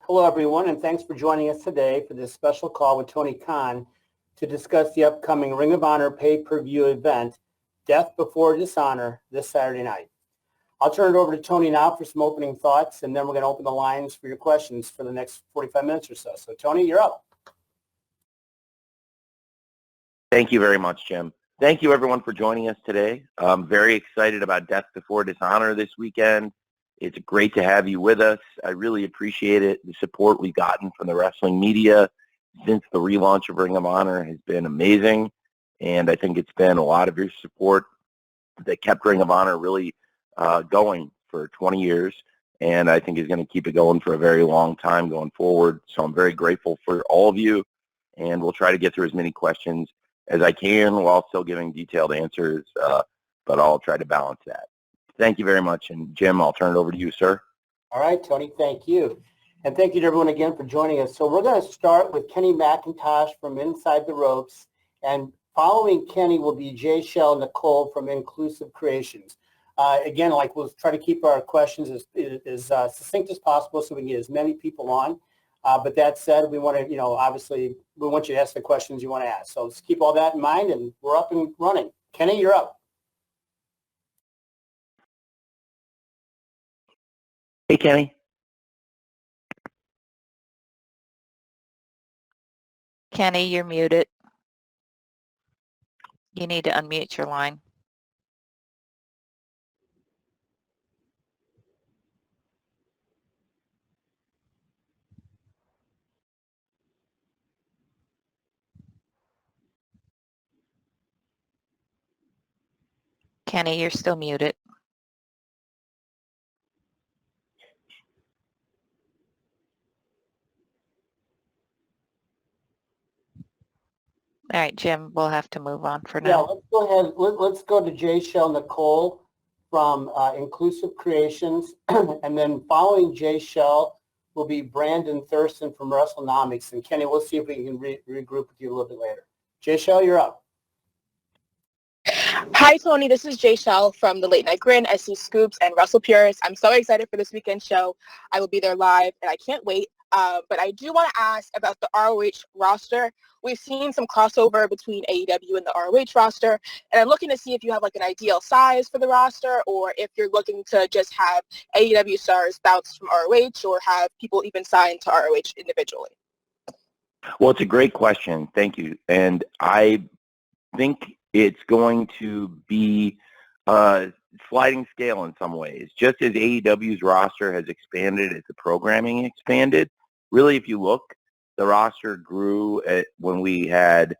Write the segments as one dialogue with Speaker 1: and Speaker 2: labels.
Speaker 1: Hello, everyone, and thanks for joining us today for this special call with Tony Khan to discuss the upcoming Ring of Honor pay-per-view event, Death Before Dishonor, this Saturday night. I'll turn it over to Tony now for some opening thoughts, and then we're going to open the lines for your questions for the next 45 minutes or so. So, Tony, you're up.
Speaker 2: Thank you very much, Jim. Thank you, everyone, for joining us today. I'm very excited about Death Before Dishonor this weekend. It's great to have you with us. I really appreciate it. The support we've gotten from the wrestling media since the relaunch of Ring of Honor has been amazing, and I think it's been a lot of your support that kept Ring of Honor really going for 20 years, and I think is going to keep it going for a very long time going forward. So I'm very grateful for all of you, and we'll try to get through as many questions as I can while still giving detailed answers, but I'll try to balance that. Thank you very much, and Jim, I'll turn it over to you, sir.
Speaker 1: All right, Tony, thank you. And thank you to everyone again for joining us. So we're going to start with Kenny McIntosh from Inside the Ropes, and following Kenny will be Jay Shell Nicole from Inclusive Creations. Again, we'll try to keep our questions as succinct as possible so we can get as many people on. But that said, we want to, obviously, we want you to ask the questions you want to ask. So let's keep all that in mind, and we're up and running. Kenny, you're up.
Speaker 2: Hey, Kenny.
Speaker 3: Kenny, you're muted. You need to unmute your line. Kenny, you're still muted. All right, Jim, we'll have to move on for now.
Speaker 1: Yeah, let's go ahead. Let's go to Jay Shell Nicole from Inclusive Creations, and then following Jay Shell will be Brandon Thurston from WrestleNomics. And Kenny, we'll see if we can regroup with you a little bit later. Jay Shell, you're up.
Speaker 4: Hi, Tony. This is Jay Shell from the Late Night Grin, SC Scoops, and Wrestle Purists. I'm so excited for this weekend show. I will be there live, and I can't wait. But I do want to ask about the ROH roster. We've seen some crossover between AEW and the ROH roster, and I'm looking to see if you have an ideal size for the roster, or if you're looking to just have AEW stars bounce from ROH, or have people even signed to ROH individually.
Speaker 2: Well, it's a great question. Thank you. And I think it's going to be a sliding scale in some ways. Just as AEW's roster has expanded as the programming expanded, really, if you look, the roster grew when we had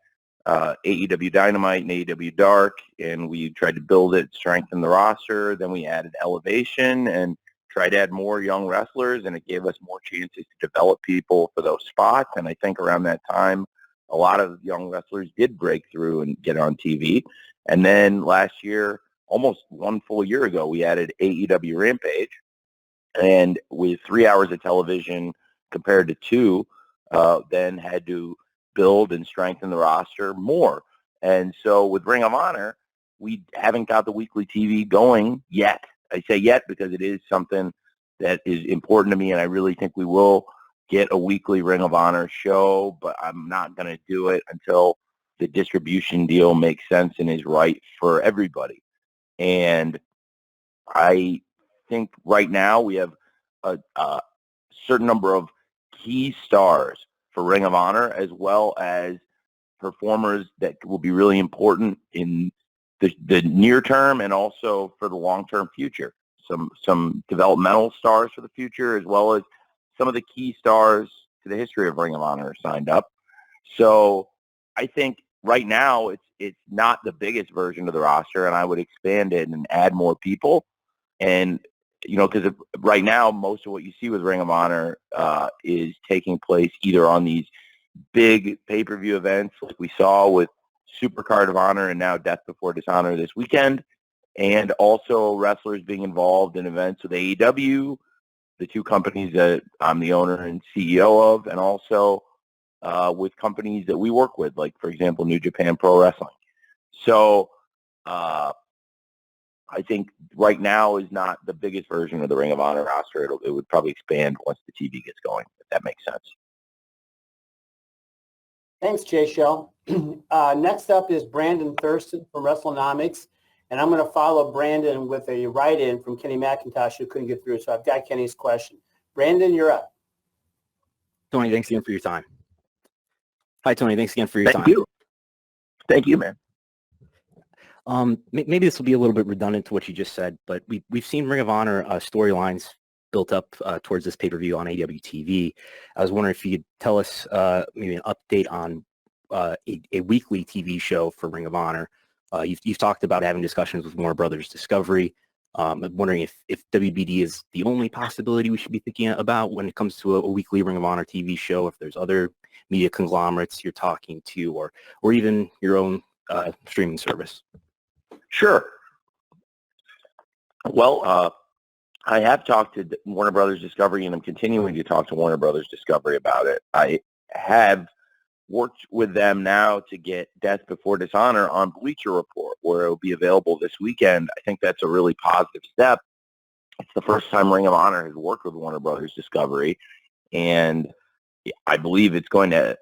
Speaker 2: AEW Dynamite and AEW Dark, and we tried to build it, strengthen the roster. Then we added Elevation and tried to add more young wrestlers, and it gave us more chances to develop people for those spots. And I think around that time, a lot of young wrestlers did break through and get on TV. And then last year, almost one full year ago, we added AEW Rampage. And with 3 hours of television compared to 2, then had to build and strengthen the roster more. And so with Ring of Honor, we haven't got the weekly TV going yet. I say yet because it is something that is important to me, and I really think we will get a weekly Ring of Honor show, but I'm not going to do it until the distribution deal makes sense and is right for everybody. And I think right now we have a certain number of key stars for Ring of Honor, as well as performers that will be really important in the near term and also for the long-term future. Some developmental stars for the future, as well as some of the key stars to the history of Ring of Honor are signed up. So I think right now it's not the biggest version of the roster, and I would expand it and add more people. And, because right now most of what you see with Ring of Honor is taking place either on these big pay-per-view events like we saw with Supercard of Honor and now Death Before Dishonor this weekend, and also wrestlers being involved in events with AEW, the two companies that I'm the owner and CEO of, and also with companies that we work with, like, for example, New Japan Pro Wrestling. So I think right now is not the biggest version of the Ring of Honor roster. It would probably expand once the TV gets going, if that makes sense.
Speaker 1: Thanks, Jay Shell. Next up is Brandon Thurston from WrestleNomics, and I'm going to follow Brandon with a write-in from Kenny McIntosh who couldn't get through, so I've got Kenny's question. Brandon, you're up.
Speaker 5: Tony, thanks again for your time. Hi, Tony. Thanks again for your time.
Speaker 2: Thank you. Thank you, man.
Speaker 5: Maybe this will be a little bit redundant to what you just said, but we've seen Ring of Honor storylines built up towards this pay-per-view on AEW TV. I was wondering if you could tell us maybe an update on a weekly TV show for Ring of Honor. You've talked about having discussions with Warner Brothers Discovery. I'm wondering if WBD is the only possibility we should be thinking about when it comes to a weekly Ring of Honor TV show, if there's other media conglomerates you're talking to, or even your own streaming service.
Speaker 2: Sure. Well, I have talked to Warner Brothers Discovery, and I'm continuing to talk to Warner Brothers Discovery about it. I have worked with them now to get Death Before Dishonor on Bleacher Report, where it will be available this weekend. I think that's a really positive step. It's the first time Ring of Honor has worked with Warner Brothers Discovery, and I believe it's going to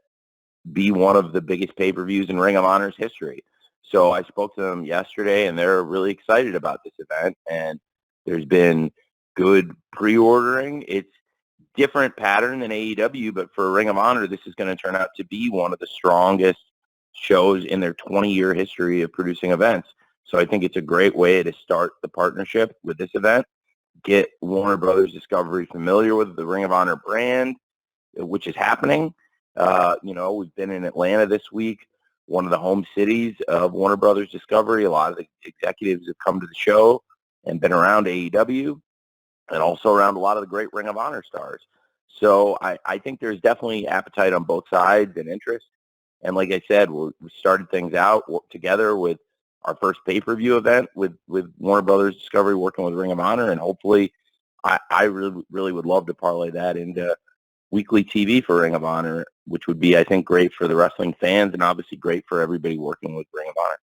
Speaker 2: be one of the biggest pay-per-views in Ring of Honor's history. So I spoke to them yesterday, and they're really excited about this event, and there's been good pre-ordering. It's different pattern than AEW, but for Ring of Honor, this is going to turn out to be one of the strongest shows in their 20-year history of producing events. So I think it's a great way to start the partnership with this event, get Warner Brothers Discovery familiar with the Ring of Honor brand, which is happening. We've been in Atlanta this week, one of the home cities of Warner Brothers Discovery. A lot of the executives have come to the show and been around AEW and also around a lot of the great Ring of Honor stars. So I think there's definitely appetite on both sides and interest. And like I said, we started things out together with our first pay-per-view event with Warner Brothers Discovery working with Ring of Honor. And hopefully I really would love to parlay that into weekly TV for Ring of Honor, which would be, I think, great for the wrestling fans and obviously great for everybody working with Ring of Honor.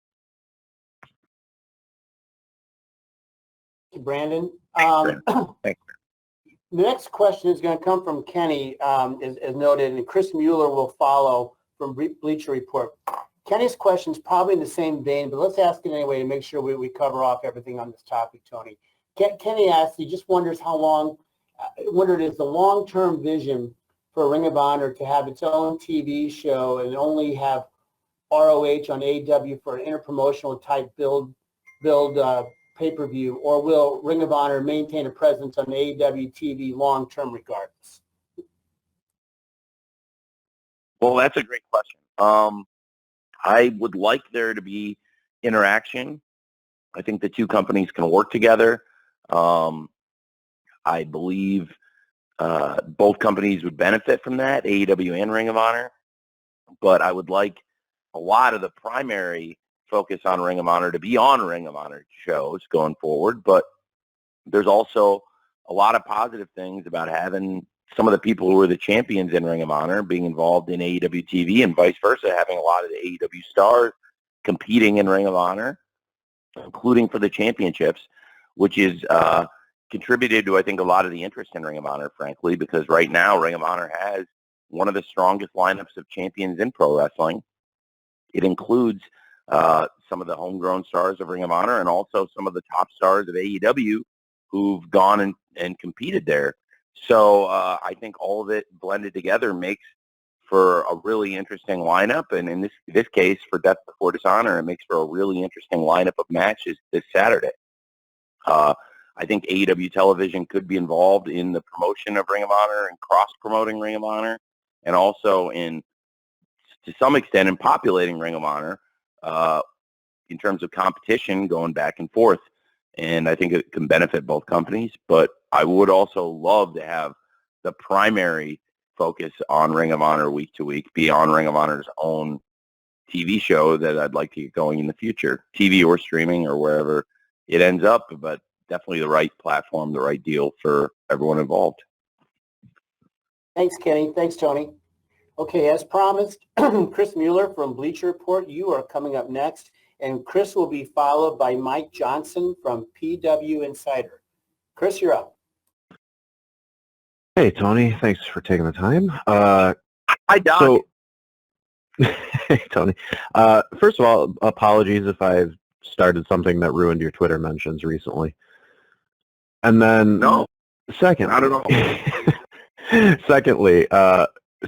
Speaker 1: Brandon.
Speaker 2: Thanks.
Speaker 1: The next question is going to come from Kenny, as noted, and Chris Mueller will follow from Bleacher Report. Kenny's question is probably in the same vein, but let's ask it anyway to make sure we cover off everything on this topic, Tony. Kenny asks, he just wonders is the long-term vision for Ring of Honor to have its own TV show and only have ROH on AEW for an interpromotional type build pay-per-view, or will Ring of Honor maintain a presence on AEW TV long-term regardless?
Speaker 2: Well, that's a great question. I would like there to be interaction. I think the two companies can work together. I believe both companies would benefit from that, AEW and Ring of Honor. But I would like a lot of the primary focus on Ring of Honor to be on Ring of Honor shows going forward. But there's also a lot of positive things about having some of the people who are the champions in Ring of Honor being involved in AEW TV and vice versa, having a lot of the AEW stars competing in Ring of Honor, including for the championships, which is contributed to, I think, a lot of the interest in Ring of Honor, frankly, because right now Ring of Honor has one of the strongest lineups of champions in pro wrestling. It includes some of the homegrown stars of Ring of Honor and also some of the top stars of AEW who've gone and competed there. So I think all of it blended together makes for a really interesting lineup. And in this case, for Death Before Dishonor, it makes for a really interesting lineup of matches this Saturday. I think AEW television could be involved in the promotion of Ring of Honor and cross-promoting Ring of Honor, and also to some extent, in populating Ring of Honor in terms of competition going back and forth. And I think it can benefit both companies. But I would also love to have the primary focus on Ring of Honor week to week be on Ring of Honor's own TV show that I'd like to get going in the future, TV or streaming or wherever it ends up, but definitely the right platform, the right deal for everyone involved.
Speaker 1: Thanks, Kenny. Thanks, Tony. Okay, as promised, Chris Mueller from Bleacher Report, you are coming up next. and Chris will be followed by Mike Johnson from PW Insider. Chris, you're up.
Speaker 6: Hey, Tony. Thanks for taking the time.
Speaker 2: Hi, Doc.
Speaker 6: So, hey, Tony. First of all, apologies if I've started something that ruined your Twitter mentions recently. And then,
Speaker 2: No,
Speaker 6: second,
Speaker 2: not at all.
Speaker 6: secondly,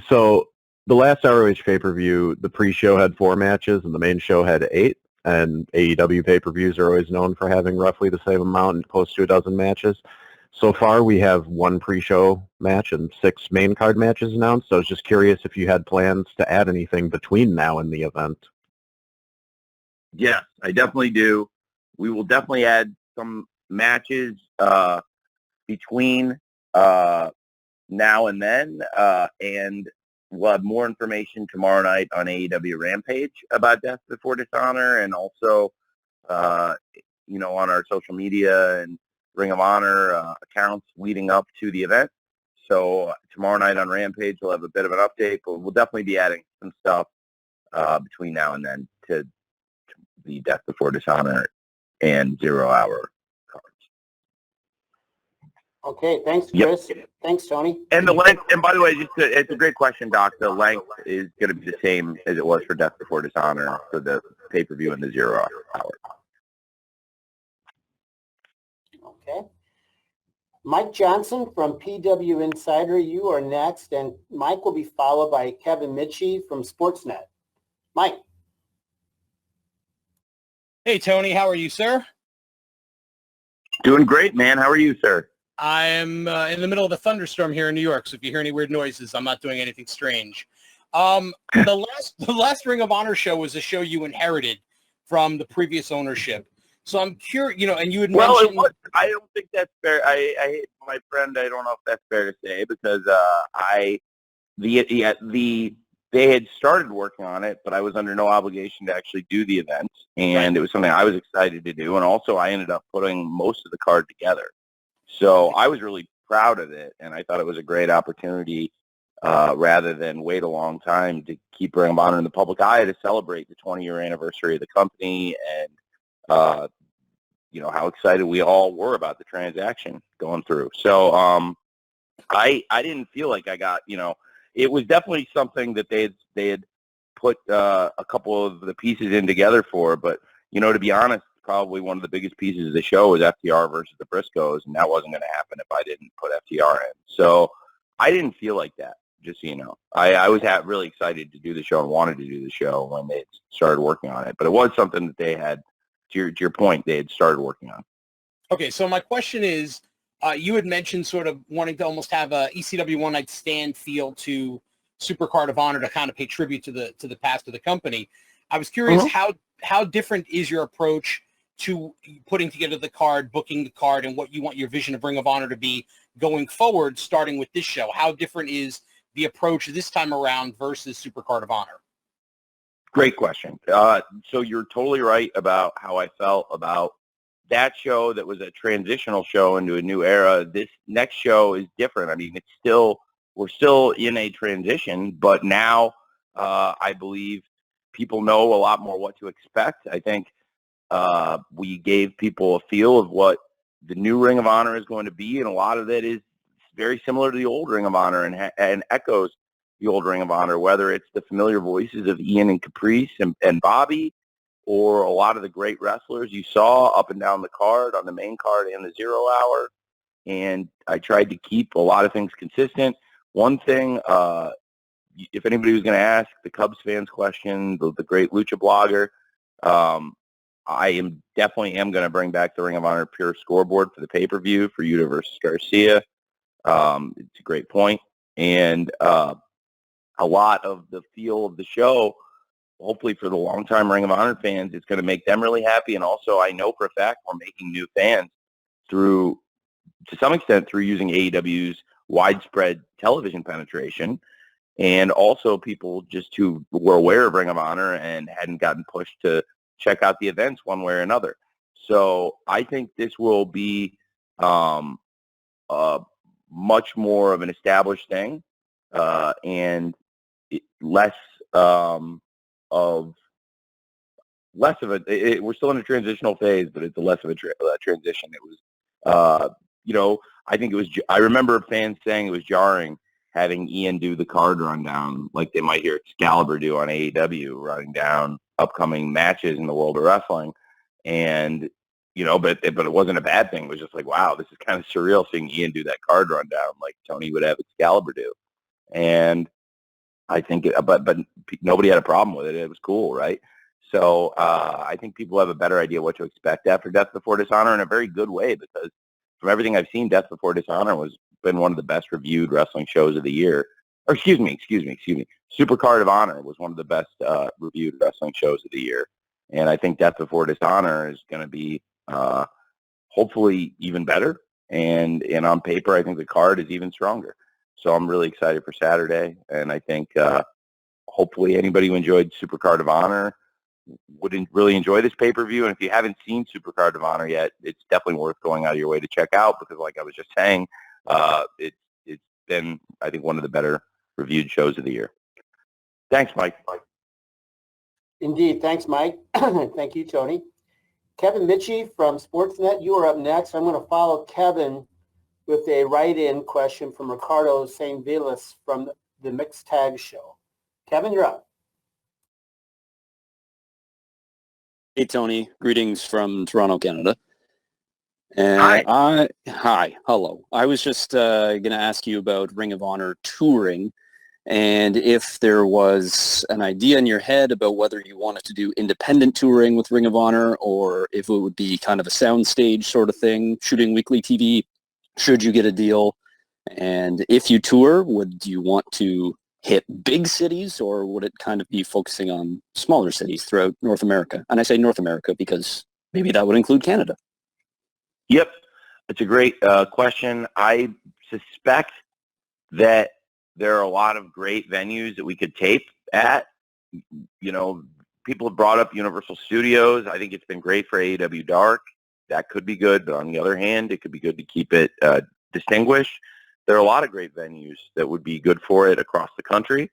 Speaker 6: so the last ROH pay-per-view, the pre-show had 4 matches and the main show had 8. And AEW pay-per-views are always known for having roughly the same amount and close to a dozen matches. So far, we have 1 pre-show match and 6 main card matches announced. So I was just curious if you had plans to add anything between now and the event.
Speaker 2: Yes, I definitely do. We will definitely add some matches between now and then, and we'll have more information tomorrow night on AEW Rampage about Death Before Dishonor, and also, on our social media and Ring of Honor accounts leading up to the event. So tomorrow night on Rampage, we'll have a bit of an update, but we'll definitely be adding some stuff between now and then to the Death Before Dishonor and 0 Hour cards.
Speaker 1: Okay, thanks, Chris. Yep. Thanks, Tony.
Speaker 2: And the length, and by the way, it's a great question, Doc. The length is going to be the same as it was for Death Before Dishonor for the pay-per-view and the 0 Hour.
Speaker 1: Okay. Mike Johnson from PW Insider, you are next, and Mike will be followed by Kevin Mitchie from Sportsnet. Mike.
Speaker 7: Hey, Tony. How are you, sir?
Speaker 2: Doing great, man. How are you, sir?
Speaker 7: I am in the middle of a thunderstorm here in New York, so if you hear any weird noises, I'm not doing anything strange. The last Ring of Honor show was a show you inherited from the previous ownership. So I'm curious, and you had mentioned...
Speaker 2: Well, I don't think that's fair. I my friend, I don't know if that's fair to say, because they had started working on it, but I was under no obligation to actually do the event, and It was something I was excited to do, and also I ended up putting most of the card together. So I was really proud of it, and I thought it was a great opportunity rather than wait a long time to keep Ring of Honor in the public eye to celebrate the 20-year anniversary of the company, and how excited we all were about the transaction going through. So I didn't feel like I got, it was definitely something that they had put a couple of the pieces in together for, but, to be honest, probably one of the biggest pieces of the show was FTR versus the Briscoes, and that wasn't going to happen if I didn't put FTR in. So I didn't feel like that, just so you know. I was really excited to do the show and wanted to do the show when they started working on it, but it was something that they had, to your point, they had started working on.
Speaker 7: Okay, so my question is, you had mentioned sort of wanting to almost have a ECW One Night Stand feel to Supercard of Honor to kind of pay tribute to the past of the company. I was curious, how different is your approach to putting together the card, booking the card, and what you want your vision of Ring of Honor to be going forward, starting with this show? How different is the approach this time around versus Supercard of Honor?
Speaker 2: Great question. So you're totally right about how I felt about that show that was a transitional show into a new era. This next show is different. I mean, we're still in a transition, but now I believe people know a lot more what to expect. I think we gave people a feel of what the new Ring of Honor is going to be, and a lot of it is very similar to the old Ring of Honor and echoes the old Ring of Honor, whether it's the familiar voices of Ian and Caprice and Bobby, or a lot of the great wrestlers you saw up and down the card, on the main card and the 0 Hour. And I tried to keep a lot of things consistent. One thing, if anybody was going to ask the Cubs fans question, the great Lucha blogger, I definitely am going to bring back the Ring of Honor Pure Scoreboard for the pay-per-view for Yuta versus Garcia. It's a great point. And a lot of the feel of the show, hopefully for the longtime Ring of Honor fans, it's going to make them really happy. And also, I know for a fact we're making new fans to some extent, through using AEW's widespread television penetration, and also people just who were aware of Ring of Honor and hadn't gotten pushed to check out the events one way or another. So I think this will be much more of an established thing, and less of less of we're still in a transitional phase, but it's less of a transition. It was, I think it was, I remember fans saying it was jarring having Ian do the card rundown like they might hear Excalibur do on AEW, running down upcoming matches in the world of wrestling. And, but it wasn't a bad thing. It was just like, wow, this is kind of surreal seeing Ian do that card rundown like Tony would have Excalibur do. And I think, but nobody had a problem with it. It was cool, right? So I think people have a better idea what to expect after Death Before Dishonor in a very good way, because from everything I've seen, Death Before Dishonor was been one of the best reviewed wrestling shows of the year. Or excuse me. Super Card of Honor was one of the best reviewed wrestling shows of the year. And I think Death Before Dishonor is going to be hopefully even better. And on paper, I think the card is even stronger. So I'm really excited for Saturday. And I think hopefully anybody who enjoyed Super Card of Honor would really enjoy this pay-per-view. And if you haven't seen Super Card of Honor yet, it's definitely worth going out of your way to check out, because like I was just saying, it's been, I think, one of the better reviewed shows of the year. Thanks, Mike.
Speaker 1: Indeed. Thanks, Mike. Thank you, Tony. Kevin Mitchie from Sportsnet, you are up next. I'm going to follow Kevin with a write-in question from Ricardo St. Vilas from the Mixed Tag Show. Kevin, you're up.
Speaker 8: Hey, Tony. Greetings from Toronto, Canada. And
Speaker 2: Hi.
Speaker 8: Hello. I was just going to ask you about Ring of Honor touring, and if there was an idea in your head about whether you wanted to do independent touring with Ring of Honor, or if it would be kind of a soundstage sort of thing, shooting weekly TV, should you get a deal. And if you tour, would you want to hit big cities, or would it kind of be focusing on smaller cities throughout North America? And I say North America because maybe that would include Canada.
Speaker 2: Yep. It's a great question. I suspect that there are a lot of great venues that we could tape at. People have brought up Universal Studios. I think it's been great for AEW Dark. That could be good, but on the other hand, it could be good to keep it distinguished. There are a lot of great venues that would be good for it across the country,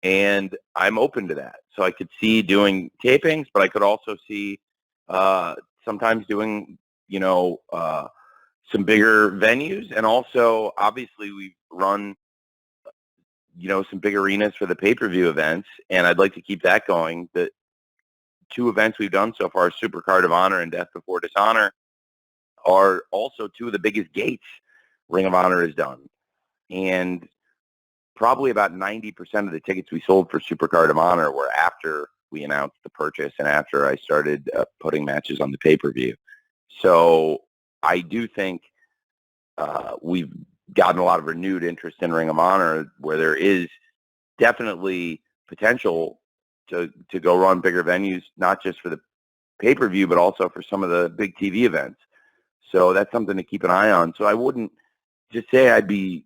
Speaker 2: and I'm open to that. So I could see doing tapings, but I could also see sometimes doing, some bigger venues. And also, obviously, we've run, some big arenas for the pay-per-view events, and I'd like to keep that going. The two events we've done so far, Super Card of Honor and Death Before Dishonor, are also two of the biggest gates Ring of Honor has done. And probably about 90% of the tickets we sold for Super Card of Honor were after we announced the purchase and after I started putting matches on the pay-per-view. So I do think we've gotten a lot of renewed interest in Ring of Honor, where there is definitely potential to go run bigger venues, not just for the pay-per-view, but also for some of the big TV events. So that's something to keep an eye on. So I wouldn't just say I'd be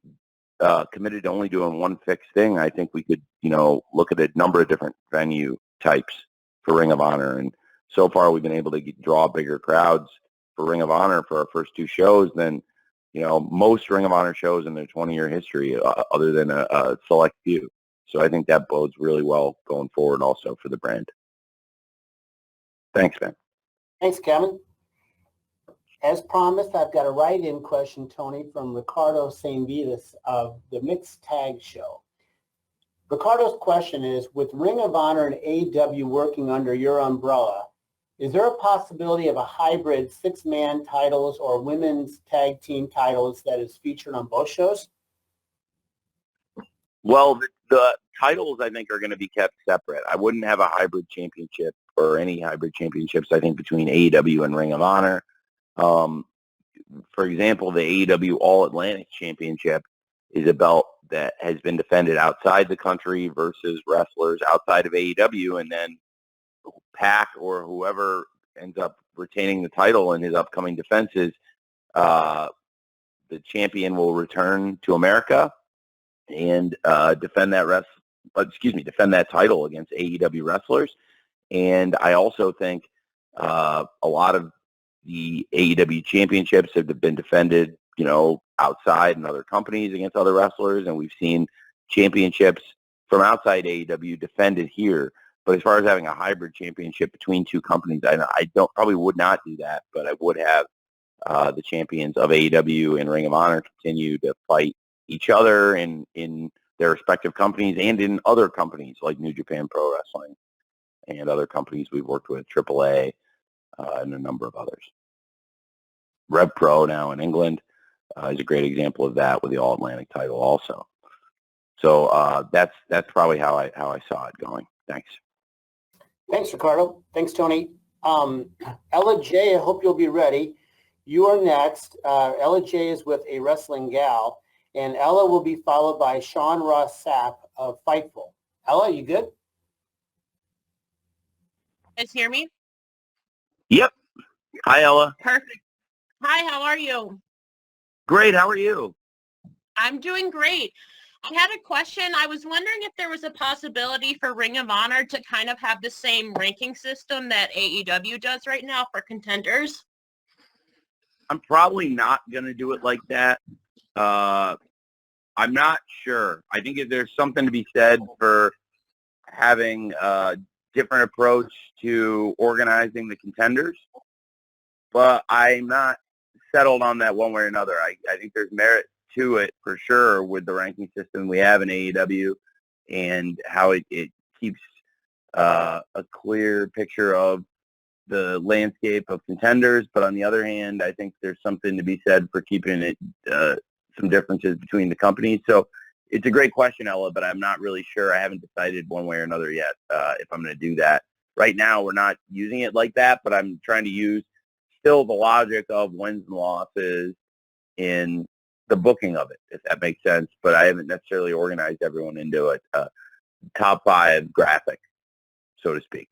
Speaker 2: committed to only doing one fixed thing. I think we could, look at a number of different venue types for Ring of Honor. And so far we've been able to draw bigger crowds for Ring of Honor for our first two shows than, most Ring of Honor shows in their 20-year history, other than a select few. So I think that bodes really well going forward also for the brand. Thanks, man.
Speaker 1: Thanks, Kevin. As promised, I've got a write-in question, Tony, from Ricardo St. Vilas of the Mixed Tag Show. Ricardo's question is, with Ring of Honor and AEW working under your umbrella, is there a possibility of a hybrid six-man titles or women's tag team titles that is featured on both shows?
Speaker 2: Well, the titles, I think, are going to be kept separate. I wouldn't have a hybrid championship or any hybrid championships, I think, between AEW and Ring of Honor. For example, the AEW All-Atlantic Championship is a belt that has been defended outside the country versus wrestlers outside of AEW, and then Pac or whoever ends up retaining the title in his upcoming defenses, the champion will return to America and defend that title against AEW wrestlers. And I also think a lot of the AEW championships have been defended, outside in other companies against other wrestlers, and we've seen championships from outside AEW defended here. But as far as having a hybrid championship between two companies, I probably would not do that, but I would have the champions of AEW and Ring of Honor continue to fight each other in their respective companies and in other companies like New Japan Pro Wrestling and other companies we've worked with, AAA, and a number of others. Rev Pro now in England is a great example of that with the All Atlantic title also. So that's probably how I saw it going. Thanks.
Speaker 1: Thanks, Ricardo. Thanks, Tony. Ella J, I hope you'll be ready. You are next. Ella J is with A Wrestling Gal, and Ella will be followed by Sean Ross Sapp of Fightful. Ella, you good?
Speaker 9: Guys hear me?
Speaker 2: Yep. Hi, Ella.
Speaker 9: Perfect. Hi, how are you?
Speaker 2: Great. How are you?
Speaker 9: I'm doing great. I had a question. I was wondering if there was a possibility for Ring of Honor to kind of have the same ranking system that AEW does right now for contenders.
Speaker 2: I'm probably not going to do it like that. I'm not sure. I think there's something to be said for having a different approach to organizing the contenders, but I'm not settled on that one way or another. I think there's merit to it for sure with the ranking system we have in AEW and how it keeps a clear picture of the landscape of contenders. But on the other hand, I think there's something to be said for keeping it some differences between the companies. So it's a great question, Ella, but I'm not really sure. I haven't decided one way or another yet if I'm going to do that. Right now, we're not using it like that, but I'm trying to use still the logic of wins and losses in the booking of it, if that makes sense. But I haven't necessarily organized everyone into a top 5 graphic, so to speak.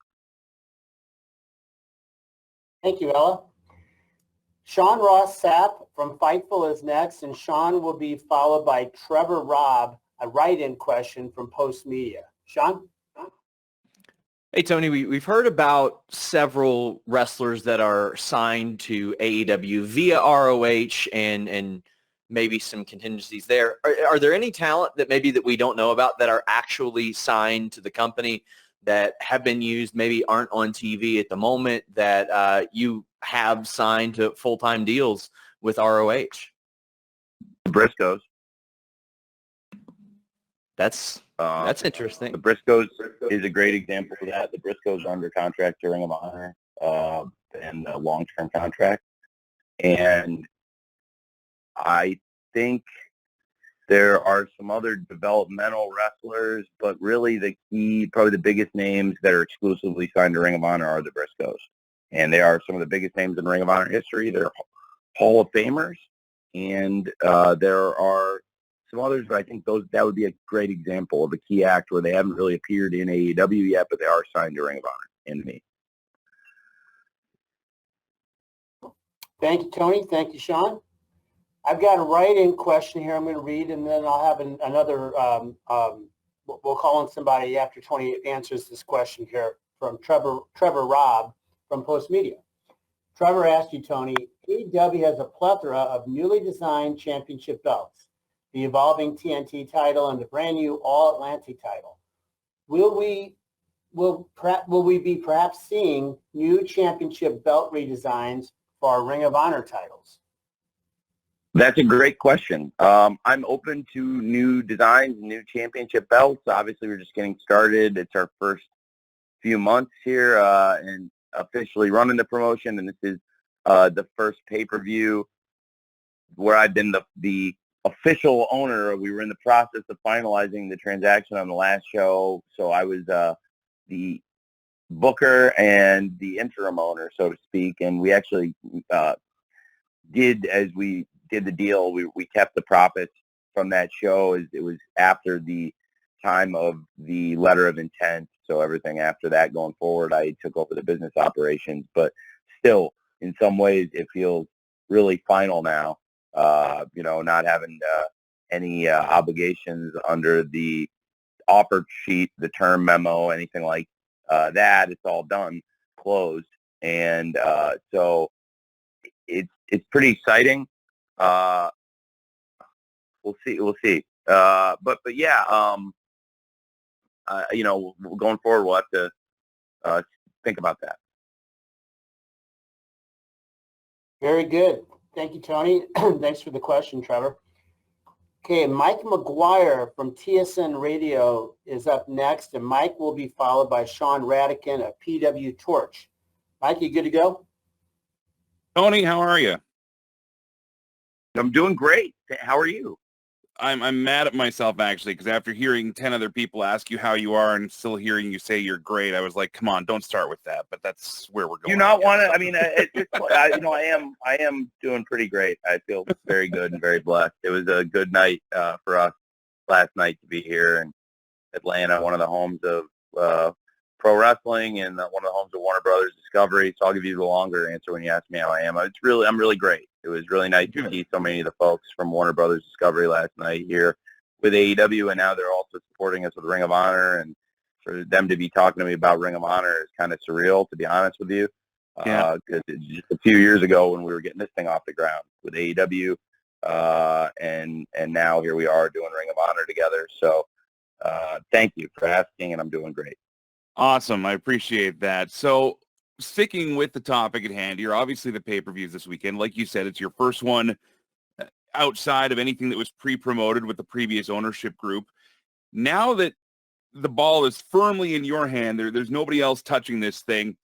Speaker 1: Thank you, Ella. Sean Ross Sapp from Fightful is next, and Sean will be followed by Trevor Robb, a write-in question from Post Media. Sean?
Speaker 10: Hey, Tony, we've heard about several wrestlers that are signed to AEW via ROH and maybe some contingencies there. Are there any talent that we don't know about that are actually signed to the company that have been used, maybe aren't on TV at the moment, that you have signed to full-time deals with ROH?
Speaker 2: Briscoes.
Speaker 10: That's interesting.
Speaker 2: The Briscoes is a great example of that. The Briscoes are under contract to Ring of Honor and a long-term contract. And I think there are some other developmental wrestlers, but really probably the biggest names that are exclusively signed to Ring of Honor are the Briscoes. And they are some of the biggest names in Ring of Honor history. They're Hall of Famers. And there are some others, but I think that would be a great example of a key act where they haven't really appeared in AEW yet, but they are signed to Ring of Honor and me.
Speaker 1: Thank you, Tony. Thank you, Sean. I've got a write-in question here I'm going to read, and then I'll have another, we'll call on somebody after Tony answers this question here from Trevor Robb from Post Media. Trevor asked you, Tony, AEW has a plethora of newly designed championship belts, the evolving TNT title and the brand new All Atlantic title. Will we be perhaps seeing new championship belt redesigns for our Ring of Honor titles?
Speaker 2: That's a great question. I'm open to new designs, new championship belts. Obviously, we're just getting started. It's our first few months here and officially running the promotion, and this is the first pay-per-view where I've been the official owner. We were in the process of finalizing the transaction on the last show, so I was the booker and the interim owner, so to speak, and we actually as we did the deal, we kept the profits from that show. It was after the time of the letter of intent, so everything after that going forward, I took over the business operations, but still, in some ways, it feels really final now, not having any obligations under the offer sheet, the term memo, anything like that. It's all done, closed, and so it's pretty exciting. We'll see. But yeah, going forward, we'll have to think about that.
Speaker 1: Very good. Thank you, Tony. Thanks for the question, Trevor. Okay, Mike McGuire from TSN Radio is up next, and Mike will be followed by Sean Radican of PW Torch. Mike, you good to go?
Speaker 11: Tony, how are you?
Speaker 2: I'm doing great. How are you?
Speaker 11: I'm mad at myself, actually, because after hearing 10 other people ask you how you are and still hearing you say you're great, I was like, come on, don't start with that. But that's where we're going.
Speaker 2: Do you not want to? I mean, I am doing pretty great. I feel very good and very blessed. It was a good night for us last night to be here in Atlanta, one of the homes of pro wrestling and one of the homes of Warner Brothers Discovery. So I'll give you the longer answer when you ask me how I am. I'm really great. It was really nice to see so many of the folks from Warner Brothers Discovery last night here with AEW, and now they're also supporting us with Ring of Honor. And for them to be talking to me about Ring of Honor is kind of surreal, to be honest with you. Because just a few years ago when we were getting this thing off the ground with AEW, and now here we are doing Ring of Honor together. So thank you for asking, and I'm doing great.
Speaker 11: Awesome. I appreciate that. So sticking with the topic at hand here, obviously the pay-per-views this weekend. Like you said, it's your first one outside of anything that was pre-promoted with the previous ownership group. Now that the ball is firmly in your hand, there's nobody else touching this thing.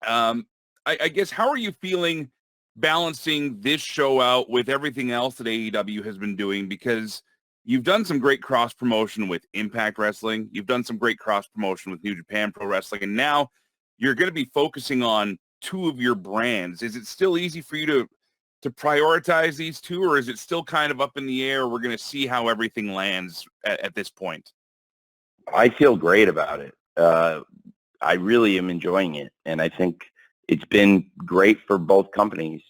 Speaker 11: I guess, how are you feeling balancing this show out with everything else that AEW has been doing? Because you've done some great cross-promotion with Impact Wrestling. You've done some great cross-promotion with New Japan Pro Wrestling. And now you're going to be focusing on two of your brands. Is it still easy for you to prioritize these two, or is it still kind of up in the air? We're going to see how everything lands at this point.
Speaker 2: I feel great about it. I really am enjoying it. And I think it's been great for both companies,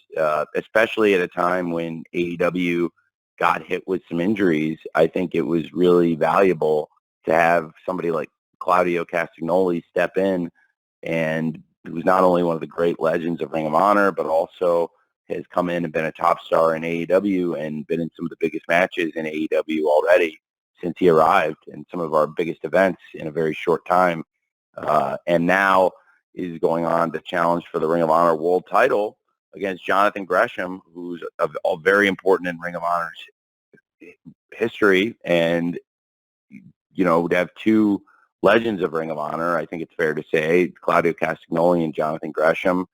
Speaker 2: especially at a time when AEW got hit with some injuries. I think it was really valuable to have somebody like Claudio Castagnoli step in, and who's not only one of the great legends of Ring of Honor, but also has come in and been a top star in AEW and been in some of the biggest matches in AEW already since he arrived, and some of our biggest events in a very short time. And now is going on to challenge for the Ring of Honor World title against Jonathan Gresham, who's very important in Ring of Honor's history. And, you know, to have two legends of Ring of Honor, I think it's fair to say, Claudio Castagnoli and Jonathan Gresham,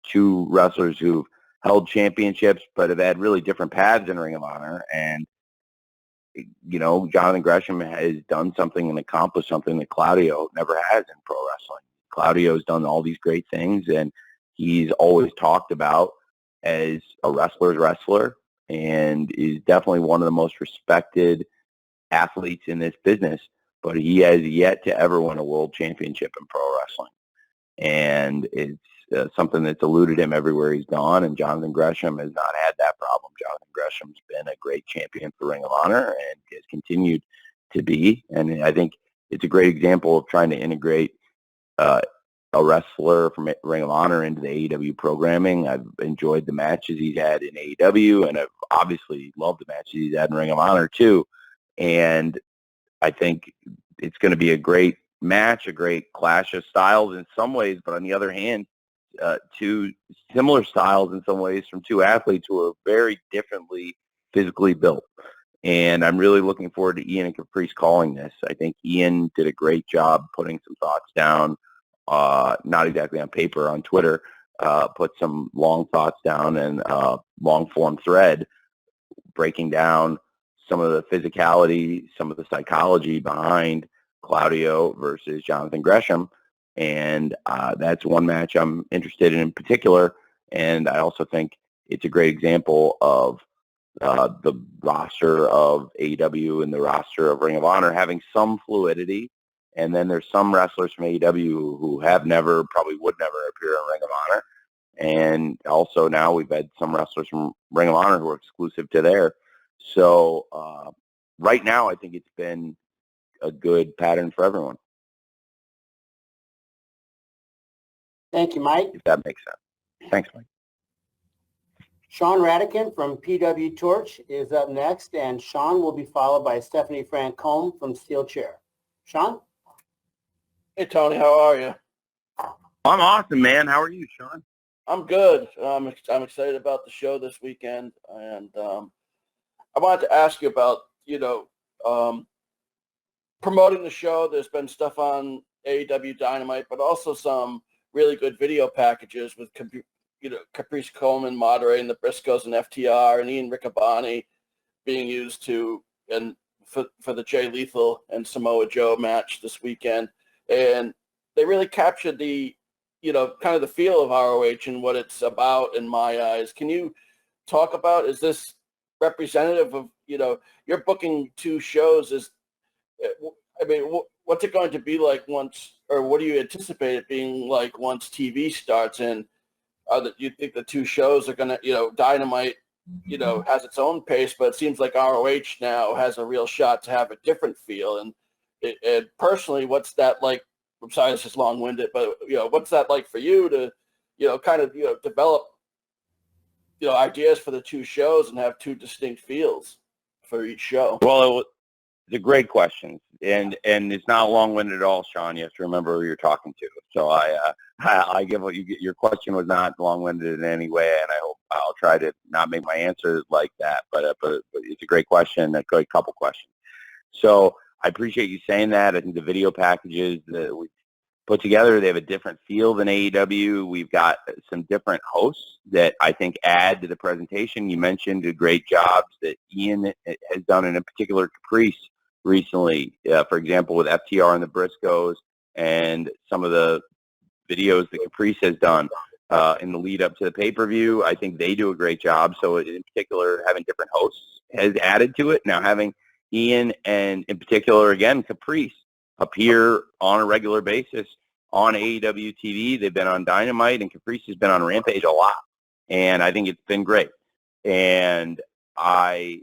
Speaker 2: two wrestlers who've held championships but have had really different paths in Ring of Honor. And, you know, Jonathan Gresham has done something and accomplished something that Claudio never has in pro wrestling. Claudio's done all these great things, and he's always talked about as a wrestler's wrestler, and is definitely one of the most respected athletes in this business, but he has yet to ever win a world championship in pro wrestling. And it's something that's eluded him everywhere he's gone, and Jonathan Gresham has not had that problem. Jonathan Gresham's been a great champion for Ring of Honor and has continued to be, and I think it's a great example of trying to integrate a wrestler from Ring of Honor into the AEW programming. I've enjoyed the matches he's had in AEW, and I've obviously loved the matches he's had in Ring of Honor too. And I think it's going to be a great match, a great clash of styles in some ways, but on the other hand, two similar styles in some ways from two athletes who are very differently physically built. And I'm really looking forward to Ian and Caprice calling this. I think Ian did a great job putting some thoughts down, not exactly on paper, on Twitter, put some long thoughts down and long-form thread breaking down some of the physicality, some of the psychology behind Claudio versus Jonathan Gresham. And that's one match I'm interested in particular. And I also think it's a great example of the roster of AEW and the roster of Ring of Honor having some fluidity. And then there's some wrestlers from AEW who have never, probably would never appear in Ring of Honor. And also now we've had some wrestlers from Ring of Honor who are exclusive to there. So right now I think it's been a good pattern for everyone.
Speaker 1: Thank you, Mike.
Speaker 2: If that makes sense. Thanks, Mike.
Speaker 1: Sean Radican from PW Torch is up next, and Sean will be followed by Stephanie Francombe from Steel Chair. Sean?
Speaker 12: Hey Tony, how are you?
Speaker 2: I'm awesome, man. How are you, Sean?
Speaker 12: I'm good. I'm excited about the show this weekend, and I wanted to ask you about promoting the show. There's been stuff on AEW Dynamite, but also some really good video packages with Caprice Coleman moderating the Briscoes and FTR, and Ian Riccaboni being used for the Jay Lethal and Samoa Joe match this weekend, and they really captured the kind of the feel of ROH and what it's about in my eyes. Can you talk about, is this representative of, you're booking 2 shows? What's it going to be like once, or what do you anticipate it being like once TV starts? And you think the 2 shows are going to, Dynamite, has its own pace, but it seems like ROH now has a real shot to have a different feel. And personally, what's that like? I'm sorry, it's just long-winded, but what's that like for you to, develop, ideas for the 2 shows and have 2 distinct feels for each show?
Speaker 2: Well, it's a great question, and it's not long-winded at all, Sean. You have to remember who you're talking to. So I give what you get. Your question was not long-winded in any way, and I hope I'll try to not make my answer like that. But it's a great question, a great couple questions. So I appreciate you saying that. I think the video packages that we put together, they have a different feel than AEW. We've got some different hosts that I think add to the presentation. You mentioned the great jobs that Ian has done, and in particular Caprice recently, for example, with FTR and the Briscoes, and some of the videos that Caprice has done in the lead up to the pay-per-view. I think they do a great job. So in particular, having different hosts has added to it. Now having Ian and in particular, again, Caprice appear on a regular basis on AEW TV. They've been on Dynamite, and Caprice has been on Rampage a lot. And I think it's been great. And I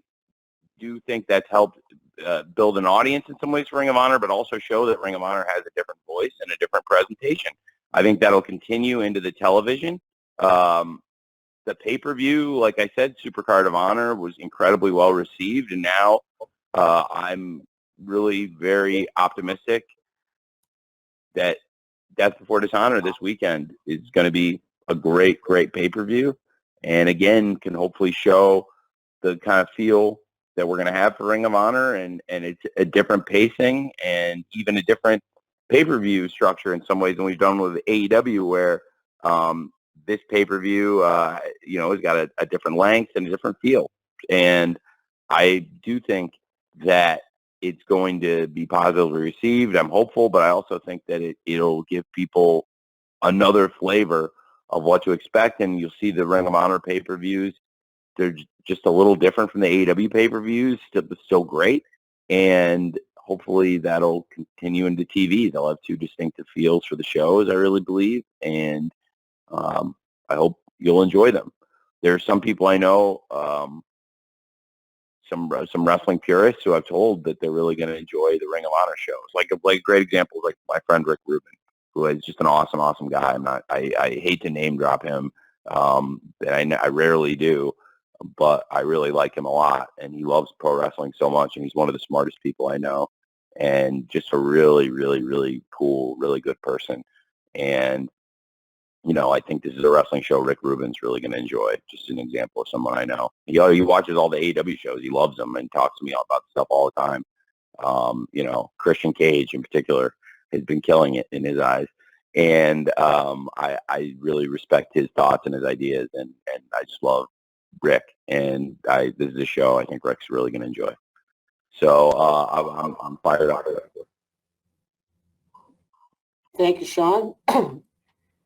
Speaker 2: do think that's helped build an audience in some ways for Ring of Honor, but also show that Ring of Honor has a different voice and a different presentation. I think that'll continue into the television. The pay-per-view, like I said, Supercard of Honor was incredibly well received, and now I'm really very optimistic that Death Before Dishonor this weekend is going to be a great, great pay-per-view, and again, can hopefully show the kind of feel that we're going to have for Ring of Honor, and it's a different pacing and even a different pay-per-view structure in some ways than we've done with AEW, where this pay-per-view, has got a different length and a different feel. And I do think that it's going to be positively received. I'm hopeful, but I also think that it'll give people another flavor of what to expect. And you'll see the Ring of Honor pay-per-views. They're just a little different from the AEW pay-per-views, still great. And hopefully that'll continue into TV. They'll have 2 distinctive feels for the shows, I really believe. And I hope you'll enjoy them. There are some people I know, some wrestling purists who I've told that they're really going to enjoy the Ring of Honor shows. Like a great example is like my friend Rick Rubin, who is just an awesome, awesome guy. I hate to name drop him, and I rarely do, but I really like him a lot, and he loves pro wrestling so much, and he's one of the smartest people I know, and just a really, really, really cool, really good person. And I think this is a wrestling show Rick Rubin's really going to enjoy. Just an example of someone I know. He watches all the AEW shows. He loves them and talks to me about stuff all the time. Christian Cage in particular has been killing it in his eyes. And I really respect his thoughts and his ideas, and I just love Rick. And this is a show I think Rick's really going to enjoy. So I'm fired up.
Speaker 1: Thank you, Sean.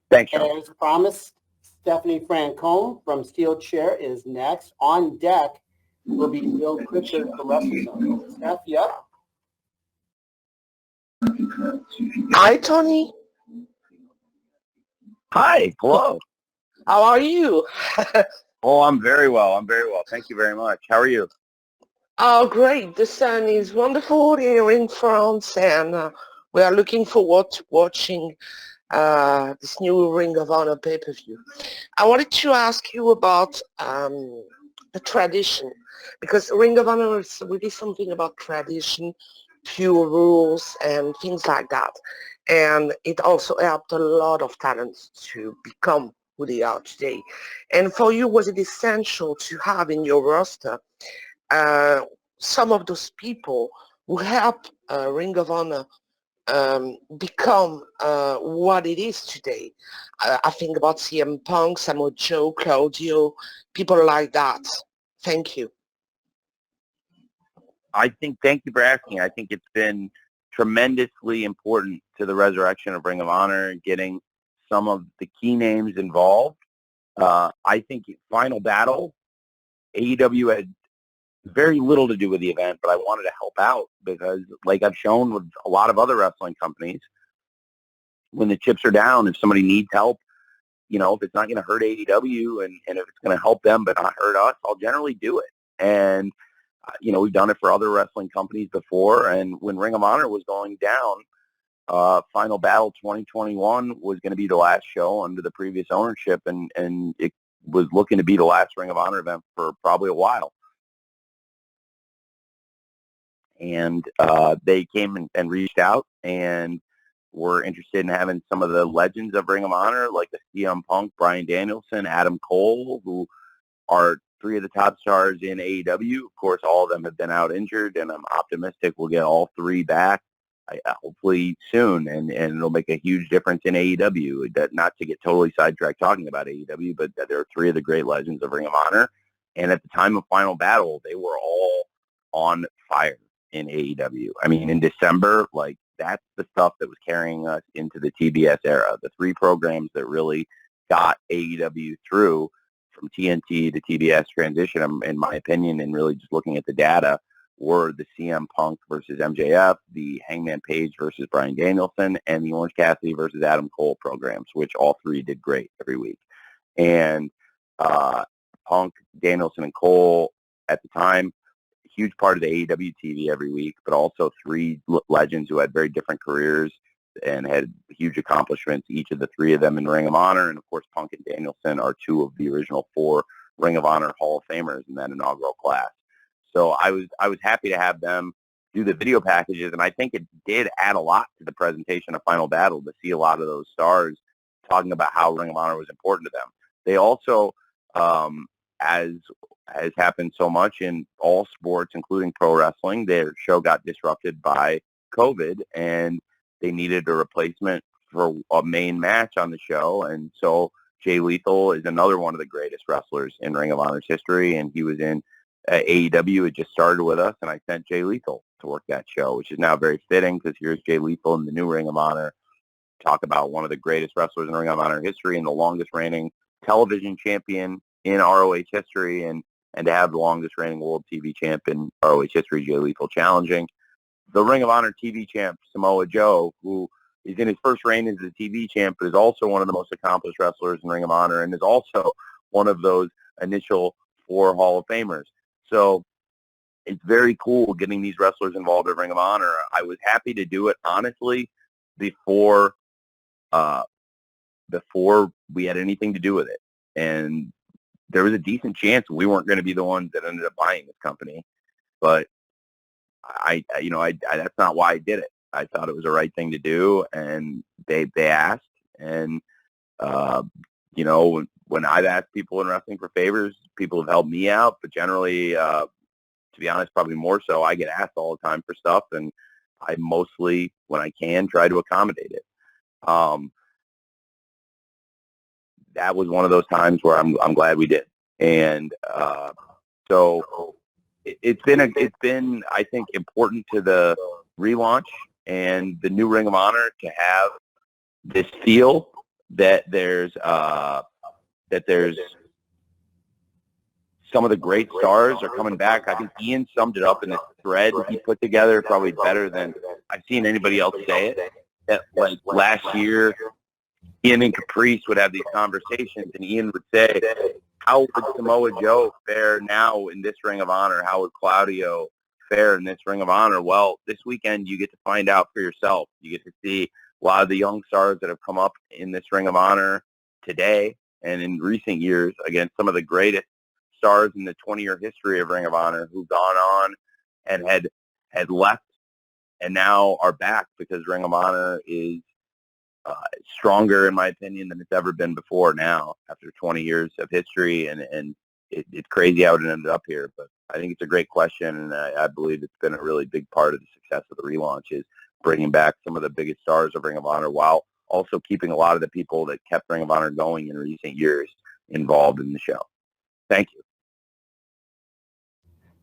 Speaker 2: Thanks, Sean.
Speaker 1: And as promised, Stephanie Francone from Steel Chair is next. On deck will be Bill Pritchard from WrestleZone. Steph, yeah?
Speaker 13: Hi, Tony.
Speaker 2: Hi. Hello.
Speaker 13: How are you?
Speaker 2: Oh, I'm very well. Thank you very much. How are you?
Speaker 13: Oh, great. The sun is wonderful here in France, and we are looking forward to watching this new Ring of Honor pay-per-view. I wanted to ask you about the tradition, because Ring of Honor is really something about tradition, few rules and things like that. And it also helped a lot of talents to become who they are today. And for you, was it essential to have in your roster some of those people who helped Ring of Honor become what it is today? I think about CM Punk, Samoa Joe, Claudio, people like that. Thank you.
Speaker 2: Thank you for asking. I think it's been tremendously important to the resurrection of Ring of Honor, getting some of the key names involved. I think Final Battle, AEW had very little to do with the event, but I wanted to help out because, like I've shown with a lot of other wrestling companies, when the chips are down, if somebody needs help, if it's not going to hurt AEW and if it's going to help them but not hurt us, I'll generally do it. And we've done it for other wrestling companies before. And when Ring of Honor was going down, Final Battle 2021 was going to be the last show under the previous ownership, and it was looking to be the last Ring of Honor event for probably a while. And they came and reached out and were interested in having some of the legends of Ring of Honor, like the CM Punk, Bryan Danielson, Adam Cole, who are three of the top stars in AEW. Of course, all of them have been out injured, and I'm optimistic we'll get all three back, hopefully soon, and it'll make a huge difference in AEW. That, not to get totally sidetracked talking about AEW, but that there are three of the great legends of Ring of Honor. And at the time of Final Battle, they were all on fire in AEW. I mean, in December, that's the stuff that was carrying us into the TBS era. The three programs that really got AEW through from TNT to TBS transition, in my opinion, and really just looking at the data, were the CM Punk versus MJF, the Hangman Page versus Bryan Danielson, and the Orange Cassidy versus Adam Cole programs, which all three did great every week. And Punk, Danielson, and Cole at the time, huge part of the AEW TV every week, but also three legends who had very different careers and had huge accomplishments, each of the three of them in Ring of Honor. And of course, Punk and Danielson are two of the original four Ring of Honor Hall of Famers in that inaugural class. So I was happy to have them do the video packages, and I think it did add a lot to the presentation of Final Battle to see a lot of those stars talking about how Ring of Honor was important to them. They also, as has happened so much in all sports, including pro wrestling, their show got disrupted by COVID, and they needed a replacement for a main match on the show. And so Jay Lethal is another one of the greatest wrestlers in Ring of Honor's history, and he was in AEW. It just started with us, and I sent Jay Lethal to work that show, which is now very fitting because here's Jay Lethal in the new Ring of Honor. Talk about one of the greatest wrestlers in Ring of Honor history and the longest reigning television champion in ROH history, and to have the longest reigning world TV champ in ROH history, Jay Lethal, challenging the Ring of Honor TV champ, Samoa Joe, who is in his first reign as the TV champ, but is also one of the most accomplished wrestlers in Ring of Honor and is also one of those initial four Hall of Famers. So it's very cool getting these wrestlers involved in Ring of Honor. I was happy to do it, honestly, before we had anything to do with it. And there was a decent chance we weren't going to be the ones that ended up buying this company. But I that's not why I did it. I thought it was the right thing to do, and they asked. And, when I've asked people in wrestling for favors, people have helped me out. But generally, to be honest, probably more so, I get asked all the time for stuff, and I mostly, when I can, try to accommodate it. That was one of those times where I'm glad we did. And so it's been I think important to the relaunch and the new Ring of Honor to have this feel that there's some of the great stars are coming back. I think Ian summed it up in the thread he put together probably better than I've seen anybody else say it. That, like, last year, Ian and Caprice would have these conversations, and Ian would say, how would Samoa Joe fare now in this Ring of Honor? How would Claudio fare in this Ring of Honor? Well, this weekend you get to find out for yourself. You get to see a lot of the young stars that have come up in this Ring of Honor today and in recent years against some of the greatest stars in the 20-year history of Ring of Honor who've gone on and had left and now are back because Ring of Honor is stronger, in my opinion, than it's ever been before now, after 20 years of history, and it's crazy how it ended up here. But I think it's a great question, and I believe it's been a really big part of the success of the relaunch is bringing back some of the biggest stars of Ring of Honor while also keeping a lot of the people that kept Ring of Honor going in recent years involved in the show. Thank you.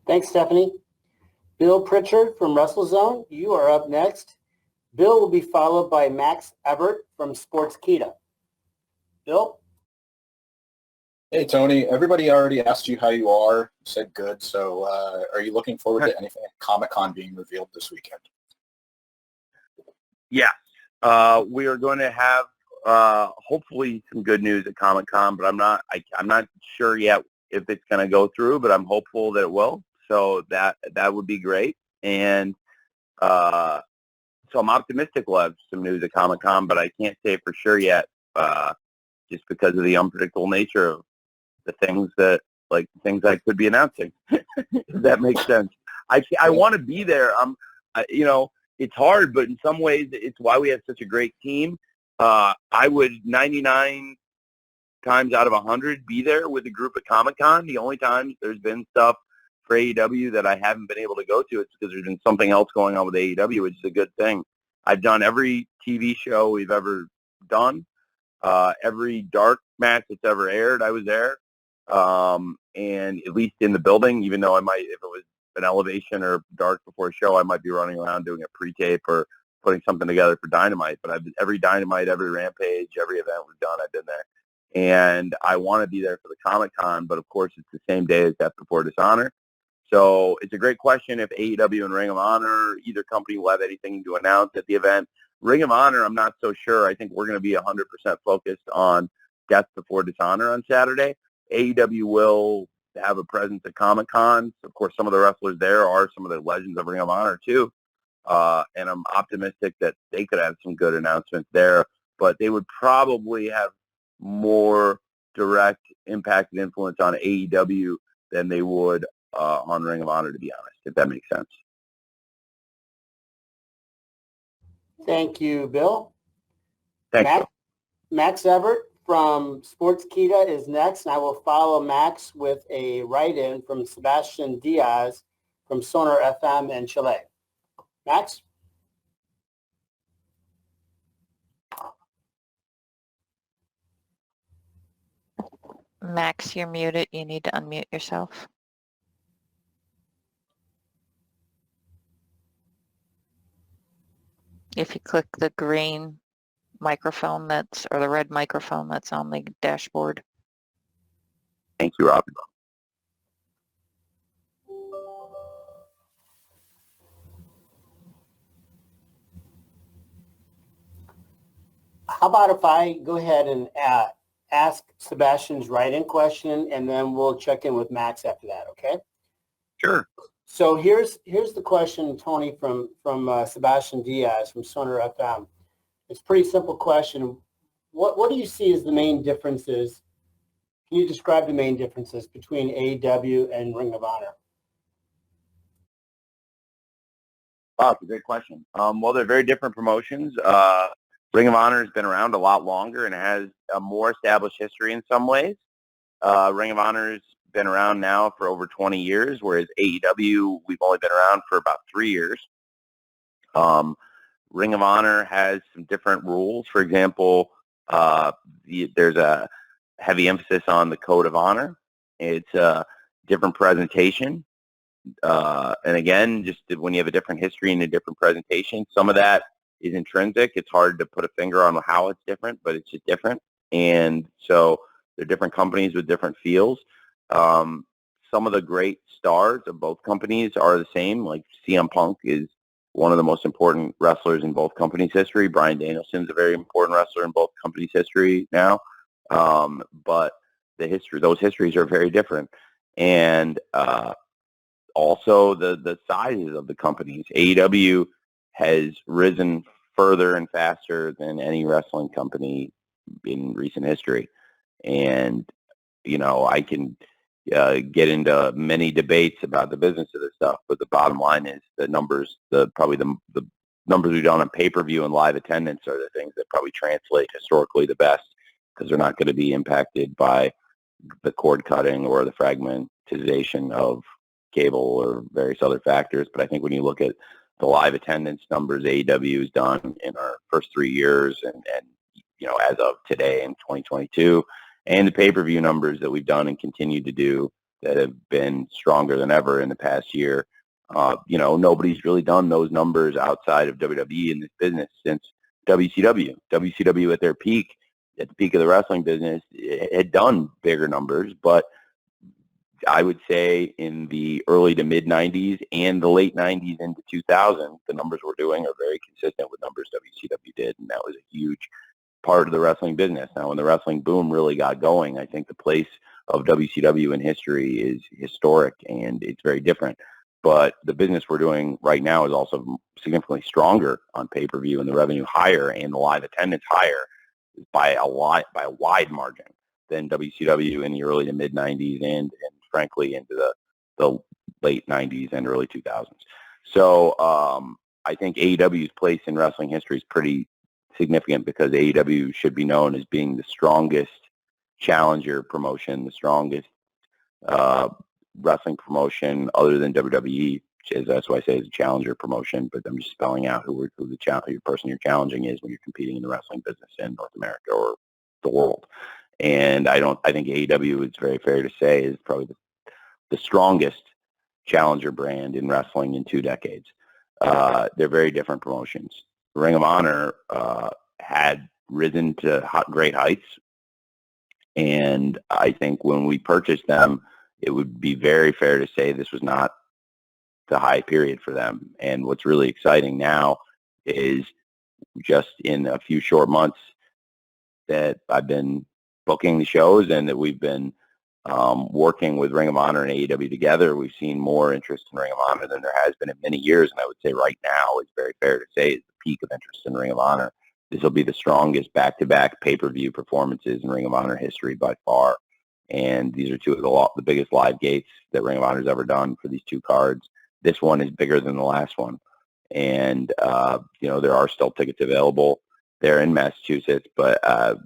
Speaker 1: Thanks, Stephanie. Bill Pritchard from WrestleZone, you are up next. Bill will be followed by Max Everett from Sportskeeda. Bill?
Speaker 14: Hey, Tony. Everybody already asked you how you are. You said good. So are you looking forward to anything at Comic-Con being revealed this weekend?
Speaker 2: Yeah. We are going to have hopefully some good news at Comic-Con, but I'm not sure yet if it's going to go through, but I'm hopeful that it will. So that would be great. And so I'm optimistic we'll have some news at Comic-Con, but I can't say for sure yet, just because of the unpredictable nature of the things I could be announcing. If that makes sense. I want to be there. It's hard, but in some ways, it's why we have such a great team. I would 99 times out of 100 be there with a group at Comic-Con. The only times there's been stuff for AEW that I haven't been able to go to, it's because there's been something else going on with AEW, which is a good thing. I've done every TV show we've ever done. Every dark match that's ever aired, I was there. And at least in the building, even though if it was an elevation or dark before a show, I might be running around doing a pre-tape or putting something together for Dynamite. But every Dynamite, every Rampage, every event we've done, I've been there. And I want to be there for the Comic-Con, but of course it's the same day as Death Before Dishonor. So it's a great question if AEW and Ring of Honor, either company will have anything to announce at the event. Ring of Honor, I'm not so sure. I think we're going to be 100% focused on Death Before Dishonor on Saturday. AEW will have a presence at Comic-Con. Of course, some of the wrestlers there are some of the legends of Ring of Honor, too. And I'm optimistic that they could have some good announcements there. But they would probably have more direct impact and influence on AEW than they would on Ring of Honor, to be honest, if that makes sense.
Speaker 1: Thank you, Bill.
Speaker 2: Thanks.
Speaker 1: Max Everett from Sportskeeda is next, and I will follow Max with a write-in from Sebastian Diaz from Sonar FM in Chile. Max?
Speaker 3: Max, you're muted. You need to unmute yourself. If you click the green microphone or the red microphone that's on the dashboard.
Speaker 2: Thank you, Robin.
Speaker 1: How about if I go ahead and ask Sebastian's write-in question, and then we'll check in with Max after that, okay?
Speaker 2: Sure.
Speaker 1: So here's the question, Tony, from Sebastian Diaz from Sonar FM. It's a pretty simple question. What do you see as the main differences? Can you describe the main differences between AEW and Ring of Honor?
Speaker 2: Wow, that's a great question. Well, they're very different promotions. Ring of Honor has been around a lot longer and has a more established history in some ways. Ring of Honor has been around now for over 20 years, whereas AEW, we've only been around for about 3 years. Ring of Honor has some different rules. For example, there's a heavy emphasis on the Code of Honor. It's a different presentation. And again, just when you have a different history and a different presentation, some of that is intrinsic. It's hard to put a finger on how it's different, but it's just different. And so they're different companies with different feels. Some of the great stars of both companies are the same. Like CM Punk is one of the most important wrestlers in both companies' history. Bryan Danielson's a very important wrestler in both companies' history now. But those histories are very different. And also the sizes of the companies. AEW has risen further and faster than any wrestling company in recent history. And, get into many debates about the business of this stuff, but the bottom line is the numbers, probably the numbers we've done on pay-per-view and live attendance are the things that probably translate historically the best, because they're not going to be impacted by the cord cutting or the fragmentization of cable or various other factors. But I think when you look at the live attendance numbers AEW has done in our first 3 years and as of today in 2022, and the pay-per-view numbers that we've done and continue to do that have been stronger than ever in the past year, nobody's really done those numbers outside of WWE in this business since WCW. WCW at the peak of the wrestling business, had done bigger numbers, but I would say in the early to mid 90s and the late 90s into 2000, the numbers we're doing are very consistent with numbers WCW did, and that was a huge part of the wrestling business. Now, when the wrestling boom really got going, I think the place of WCW in history is historic, and it's very different. But the business we're doing right now is also significantly stronger on pay-per-view, and the revenue higher and the live attendance higher by a wide margin than WCW in the early to mid 90s and frankly into the late 90s and early 2000s. So I think AEW's place in wrestling history is pretty significant, because AEW should be known as being the strongest challenger promotion, the strongest wrestling promotion other than WWE. That's why I say it's a challenger promotion, but I'm just spelling out who the person you're challenging is when you're competing in the wrestling business in North America or the world. And I think AEW, it's very fair to say, is probably the strongest challenger brand in wrestling in 2 decades. They're very different promotions. Ring of Honor had risen to great heights, and I think when we purchased them, it would be very fair to say this was not the high period for them. And what's really exciting now is just in a few short months that I've been booking the shows and that we've been working with Ring of Honor and AEW together, we've seen more interest in Ring of Honor than there has been in many years. And I would say right now, it's very fair to say, is the peak of interest in Ring of Honor. This will be the strongest back-to-back pay-per-view performances in Ring of Honor history by far. And these are two of the biggest live gates that Ring of Honor has ever done for these 2 cards. This one is bigger than the last one. And, there are still tickets available. They're in Massachusetts, but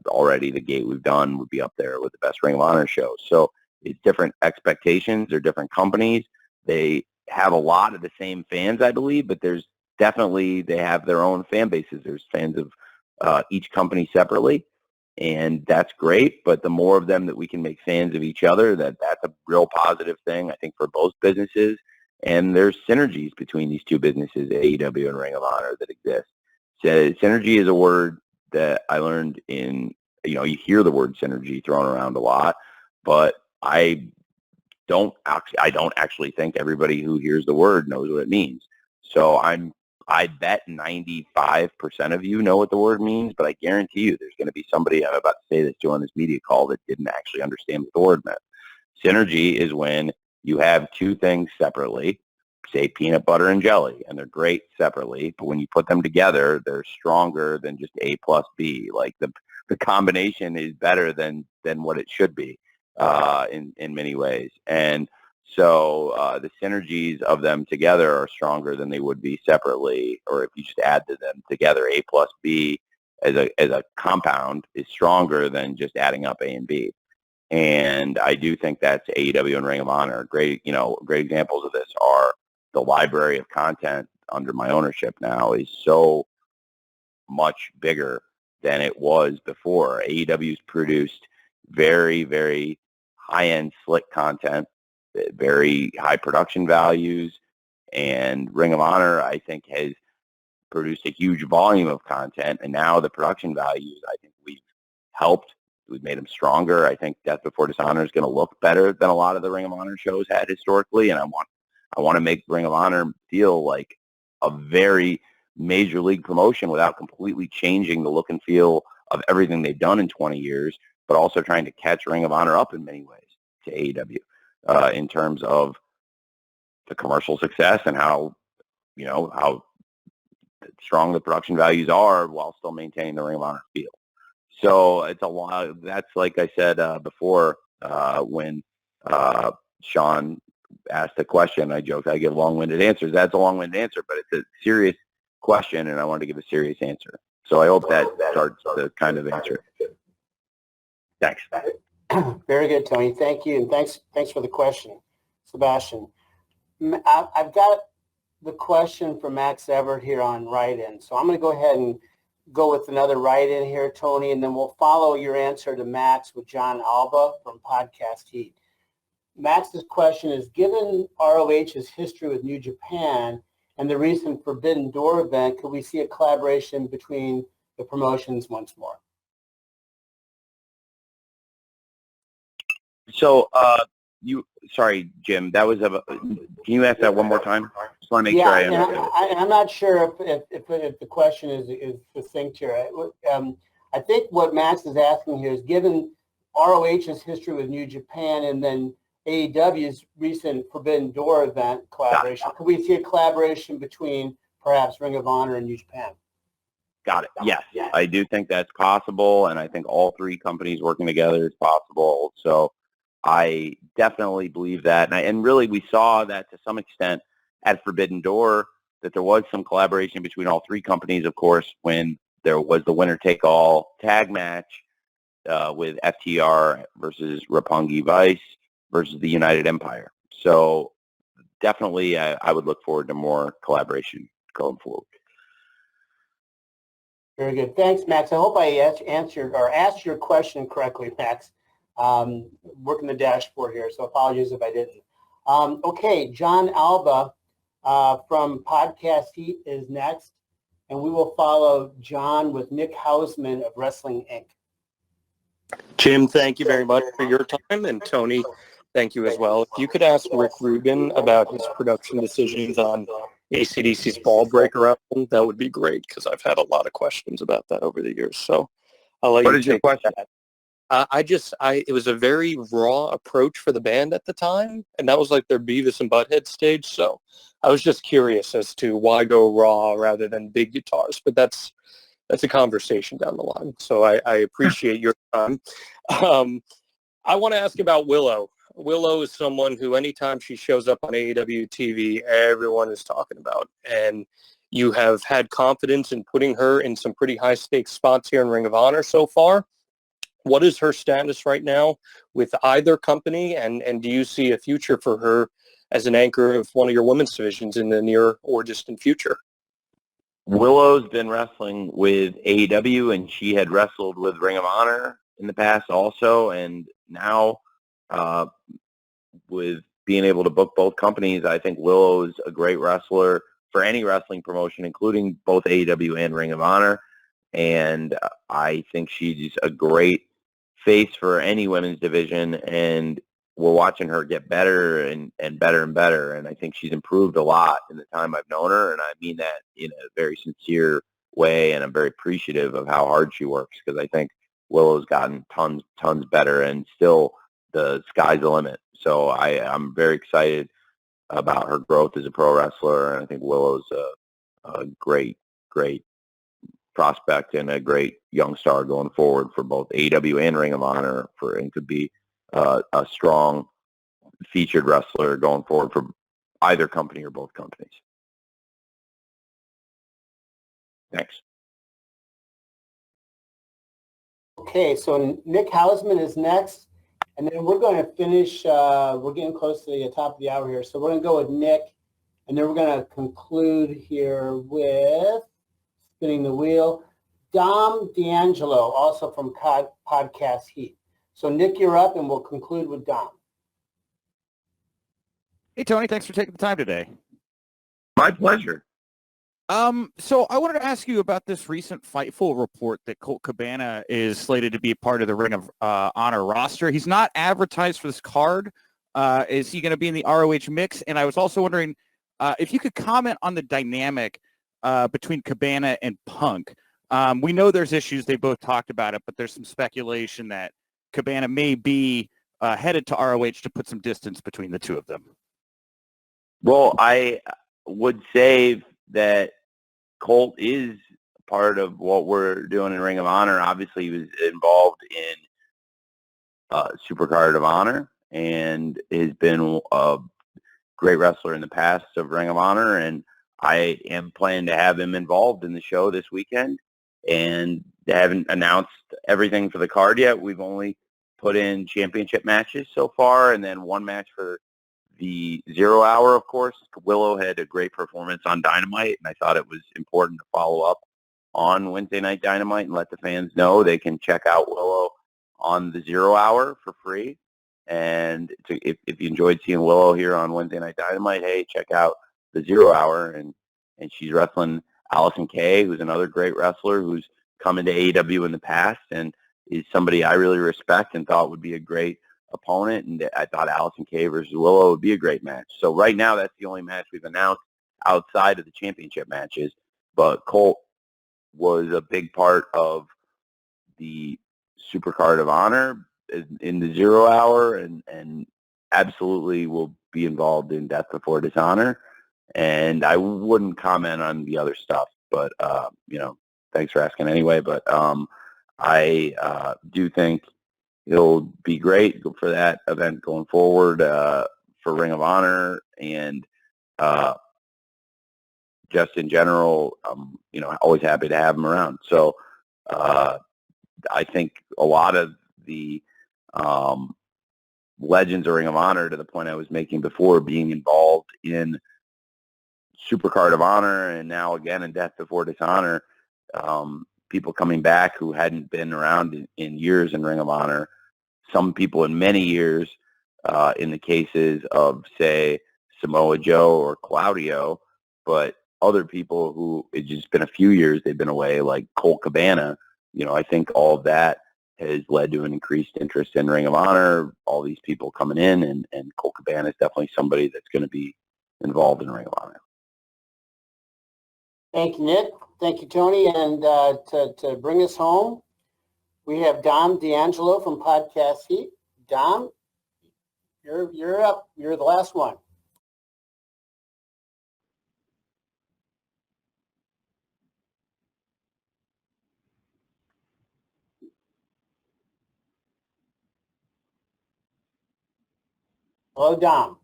Speaker 2: already the gate we've done would be up there with the best Ring of Honor shows. So it's different expectations. They're different companies. They have a lot of the same fans, I believe, but they have their own fan bases. There's fans of each company separately, and that's great. But the more of them that we can make fans of each other, that's a real positive thing, I think, for both businesses. And there's synergies between these 2 businesses, AEW and Ring of Honor, that exist. So synergy is a word that I learned in, you hear the word synergy thrown around a lot, but I don't actually think everybody who hears the word knows what it means. So I bet 95% of you know what the word means, but I guarantee you there's going to be somebody, I'm about to say this to on this media call, that didn't actually understand what the word meant. Synergy is when you have 2 things separately, say peanut butter and jelly, and they're great separately, but when you put them together, they're stronger than just A plus B. Like the combination is better than what it should be in many ways. And so the synergies of them together are stronger than they would be separately, or if you just add to them together. A plus B as a compound is stronger than just adding up A and B. And I do think that's AEW and Ring of Honor. Great examples of this are the library of content under my ownership now is so much bigger than it was before. AEW's produced very, very high-end slick content, very high production values, and Ring of Honor, I think, has produced a huge volume of content, and now the production values, I think we've made them stronger. I think Death Before Dishonor is going to look better than a lot of the Ring of Honor shows had historically, and I want to make Ring of Honor feel like a very major league promotion without completely changing the look and feel of everything they've done in 20 years, but also trying to catch Ring of Honor up in many ways to AEW in terms of the commercial success and how strong the production values are while still maintaining the Ring of Honor feel. So it's a lot. That's like I said before, when Sean asked a question. I joked I give long-winded answers. That's a long-winded answer, but it's a serious question, and I wanted to give a serious answer. So I hope that starts to kind of answer it. Thanks.
Speaker 1: Very good, Tony. Thank you, and thanks for the question, Sebastian. I've got the question from Max Everett here on write-in, so I'm going to go ahead and go with another write-in here, Tony, and then we'll follow your answer to Max with John Alba from Podcast Heat. Max's question is, given ROH's history with New Japan and the recent Forbidden Door event, could we see a collaboration between the promotions once more?
Speaker 2: So, sorry, Jim, that was can you ask that one more time? Just want to make sure I understand.
Speaker 1: And I'm not sure if the question is succinct here. I think what Max is asking here is, given ROH's history with New Japan and then AEW's recent Forbidden Door event collaboration, could we see a collaboration between perhaps Ring of Honor and New Japan?
Speaker 2: Got it. Yes, I do think that's possible, and I think all three companies working together is possible. So I definitely believe that. And really, we saw that to some extent at Forbidden Door, that there was some collaboration between all three companies, of course, when there was the winner-take-all tag match with FTR versus Roppongi Vice versus the United Empire. So definitely, I would look forward to more collaboration going forward.
Speaker 1: Very good. Thanks, Max. I hope I answered or asked your question correctly, Max. Working the dashboard here, so apologies if I didn't. Okay, John Alba from Podcast Heat is next, and we will follow John with Nick Hausman of Wrestling Inc.
Speaker 15: Jim, thank you very much for your time, and Tony, thank you as well. If you could ask Rick Rubin about his production decisions on AC/DC's Ball Breaker album, that would be great, because I've had a lot of questions about that over the years. So I'll let you take
Speaker 2: your question?
Speaker 15: that. It was a very raw approach for the band at the time, and that was like their Beavis and Butthead stage. So I was just curious as to why go raw rather than big guitars, but that's a conversation down the line. So I appreciate your time. I want to ask about Willow. Willow is someone who, anytime she shows up on AEW TV, everyone is talking about, and you have had confidence in putting her in some pretty high stakes spots here in Ring of Honor so far. What is her status right now with either company, and do you see a future for her as an anchor of one of your women's divisions in the near or distant future?
Speaker 2: Willow's been wrestling with AEW, and she had wrestled with Ring of Honor in the past also, and now with being able to book both companies, I think Willow's a great wrestler for any wrestling promotion, including both AEW and Ring of Honor, and I think she's a great face for any women's division, and we're watching her get better and better and better, and I think she's improved a lot in the time I've known her, and I mean that in a very sincere way, and I'm very appreciative of how hard she works, because I think Willow's gotten tons better, and still the sky's the limit. So I'm very excited about her growth as a pro wrestler, and I think Willow's a great prospect and a great young star going forward for both AEW and Ring of Honor, and could be a strong featured wrestler going forward for either company or both companies. Thanks.
Speaker 1: Okay, so Nick Hausman is next, and then we're going to finish, we're getting close to the top of the hour here, so we're going to go with Nick, and then we're going to conclude here with, spinning the wheel, Dom D'Angelo, also from Podcast Heat. So Nick, you're up, and we'll conclude with Dom.
Speaker 16: Hey, Tony, thanks for taking the time today.
Speaker 2: My pleasure.
Speaker 16: So I wanted to ask you about this recent Fightful report that Colt Cabana is slated to be a part of the Ring of Honor roster. He's not advertised for this card. Is he going to be in the ROH mix? And I was also wondering if you could comment on the dynamic between Cabana and Punk. We know there's issues. They both talked about it, but there's some speculation that Cabana may be headed to ROH to put some distance between the two of them.
Speaker 2: Well, I would say that Colt is part of what we're doing in Ring of Honor. Obviously, he was involved in Supercard of Honor, and has been a great wrestler in the past of Ring of Honor, and I am planning to have him involved in the show this weekend. And they haven't announced everything for the card yet. We've only put in championship matches so far, and then one match for the 0 Hour, of course. Willow had a great performance on Dynamite, and I thought it was important to follow up on Wednesday Night Dynamite and let the fans know they can check out Willow on the 0 Hour for free. And if you enjoyed seeing Willow here on Wednesday Night Dynamite, hey, check out the 0 Hour. And she's wrestling Allison Kay, who's another great wrestler who's come into AEW in the past and is somebody I really respect and thought would be a great opponent. And I thought Allison Kay versus Willow would be a great match. So right now, that's the only match we've announced outside of the championship matches. But Colt was a big part of the Supercard of Honor in the 0 Hour, and absolutely will be involved in Death Before Dishonor. And I wouldn't comment on the other stuff, but thanks for asking anyway. But I do think it'll be great for that event going forward for Ring of Honor, and just in general, always happy to have him around. So I think a lot of the legends of Ring of Honor, to the point I was making before, being involved in Supercard of Honor and now again in Death Before Dishonor, people coming back who hadn't been around in years in Ring of Honor, some people in many years, in the cases of, say, Samoa Joe or Claudio, but other people who it's just been a few years they've been away, like Colt Cabana. I think all of that has led to an increased interest in Ring of Honor, all these people coming in, and Colt Cabana is definitely somebody that's going to be involved in Ring of Honor.
Speaker 1: Thank you, Nick. Thank you, Tony. And to bring us home, we have Dom D'Angelo from Podcast Heat. Dom, you're up. You're the last one. Hello, Dom.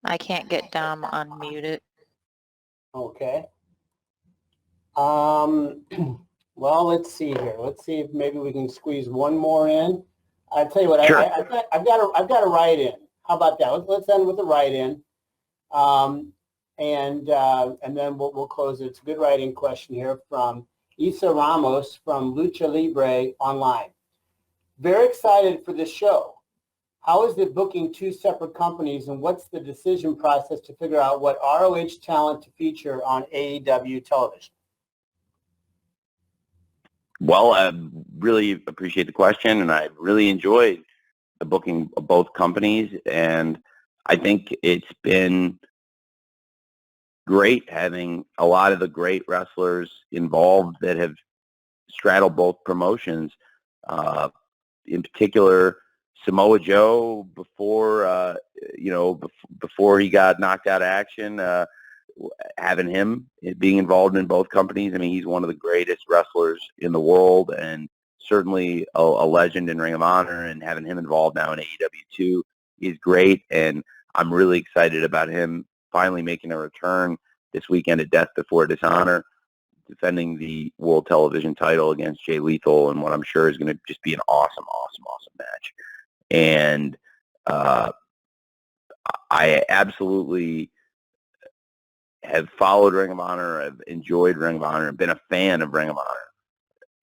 Speaker 3: I can't get Dom unmuted.
Speaker 1: Okay. Well, let's see here. Let's see if maybe we can squeeze one more in. I tell you what,
Speaker 2: sure.
Speaker 1: I've got a write-in. How about that? Let's end with a write-in, and then we'll close it. It's a good write-in question here from Isa Ramos from Lucha Libre Online. Very excited for this show. How is it booking two separate companies, and what's the decision process to figure out what ROH talent to feature on AEW television?
Speaker 2: Well, I really appreciate the question, and I really enjoyed the booking of both companies, and I think it's been great having a lot of the great wrestlers involved that have straddled both promotions. In particular, Samoa Joe, before he got knocked out of action, having him being involved in both companies. I mean, he's one of the greatest wrestlers in the world, and certainly a legend in Ring of Honor, and having him involved now in AEW too is great. And I'm really excited about him finally making a return this weekend at Death Before Dishonor, defending the World Television title against Jay Lethal in what I'm sure is going to just be an awesome match. And I absolutely have followed Ring of Honor. I've enjoyed Ring of Honor and been a fan of Ring of Honor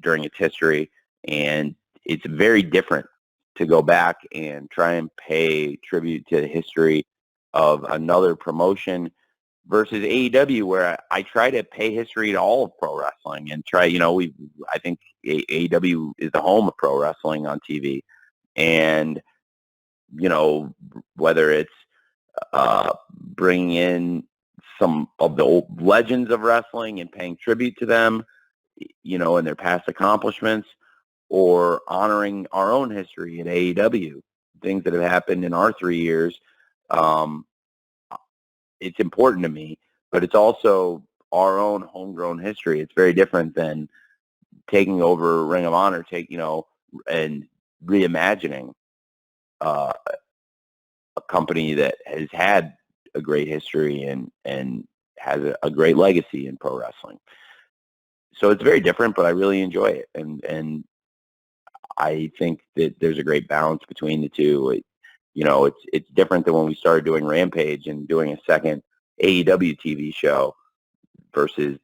Speaker 2: during its history. And it's very different to go back and try and pay tribute to the history of another promotion versus AEW, where I try to pay history to all of pro wrestling and try, I think AEW is the home of pro wrestling on TV. And, whether it's bringing in some of the old legends of wrestling and paying tribute to them, and their past accomplishments, or honoring our own history at AEW, things that have happened in our 3 years. it's important to me, but it's also our own homegrown history. It's very different than taking over Ring of Honor, and reimagining a company that has had a great history and has a great legacy in pro wrestling. So it's very different, but I really enjoy it, and I think that there's a great balance between the two. It's different than when we started doing Rampage and doing a second AEW TV show versus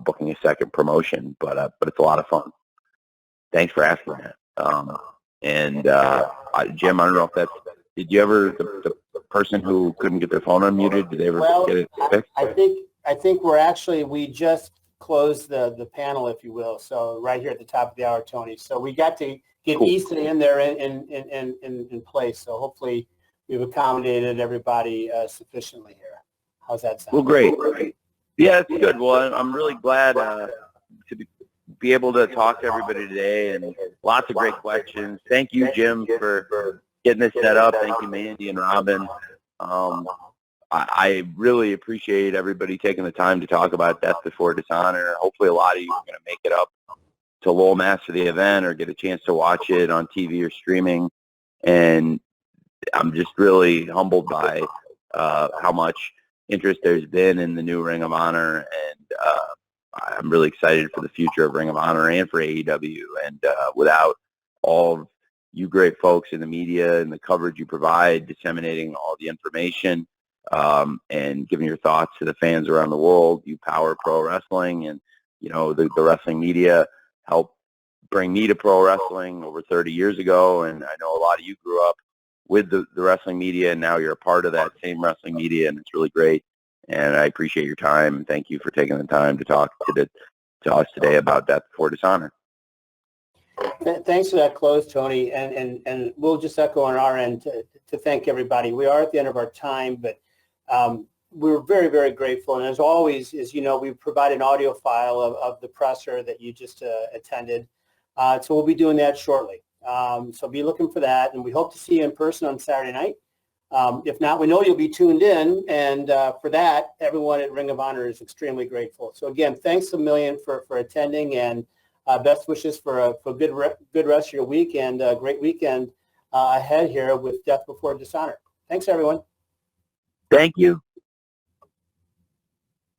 Speaker 2: booking a second promotion, but it's a lot of fun. Thanks for asking that. Jim, I don't know if that's. Did you ever the person who couldn't get their phone unmuted? Did they ever get it fixed?
Speaker 1: I think we just closed the panel, if you will. So right here at the top of the hour, Tony. So we got to get Easton in there in place. So hopefully we've accommodated everybody sufficiently here. How's that sound?
Speaker 2: Well, great. Yeah, it's good. Well, I'm really glad to be able to talk to everybody today, and lots of great questions. Thank you, Jim, for getting this set up. Thank you, Mandy and Robin. I really appreciate everybody taking the time to talk about Death Before Dishonor. Hopefully a lot of you are going to make it up to Lowell Mass for the event or get a chance to watch it on TV or streaming. And I'm just really humbled by how much interest there's been in the new Ring of Honor, and I'm really excited for the future of Ring of Honor and for AEW. And without all of you great folks in the media and the coverage you provide, disseminating all the information, and giving your thoughts to the fans around the world, you power pro wrestling, and the wrestling media helped bring me to pro wrestling over 30 years ago. And I know a lot of you grew up with the wrestling media, and now you're a part of that same wrestling media, and it's really great. And I appreciate your time, and thank you for taking the time to talk to us today about Death Before Dishonor.
Speaker 1: Thanks for that close, Tony, and we'll just echo on our end to thank everybody. We are at the end of our time, but we're very, very grateful. And as always, as you know, we provide an audio file of the presser that you just attended. So we'll be doing that shortly. So be looking for that, and we hope to see you in person on Saturday night. If not, we know you'll be tuned in, and for that, everyone at Ring of Honor is extremely grateful. So again, thanks a million for attending, and best wishes for a good rest of your week and a great weekend ahead here with Death Before Dishonor. Thanks, everyone.
Speaker 2: Thank you.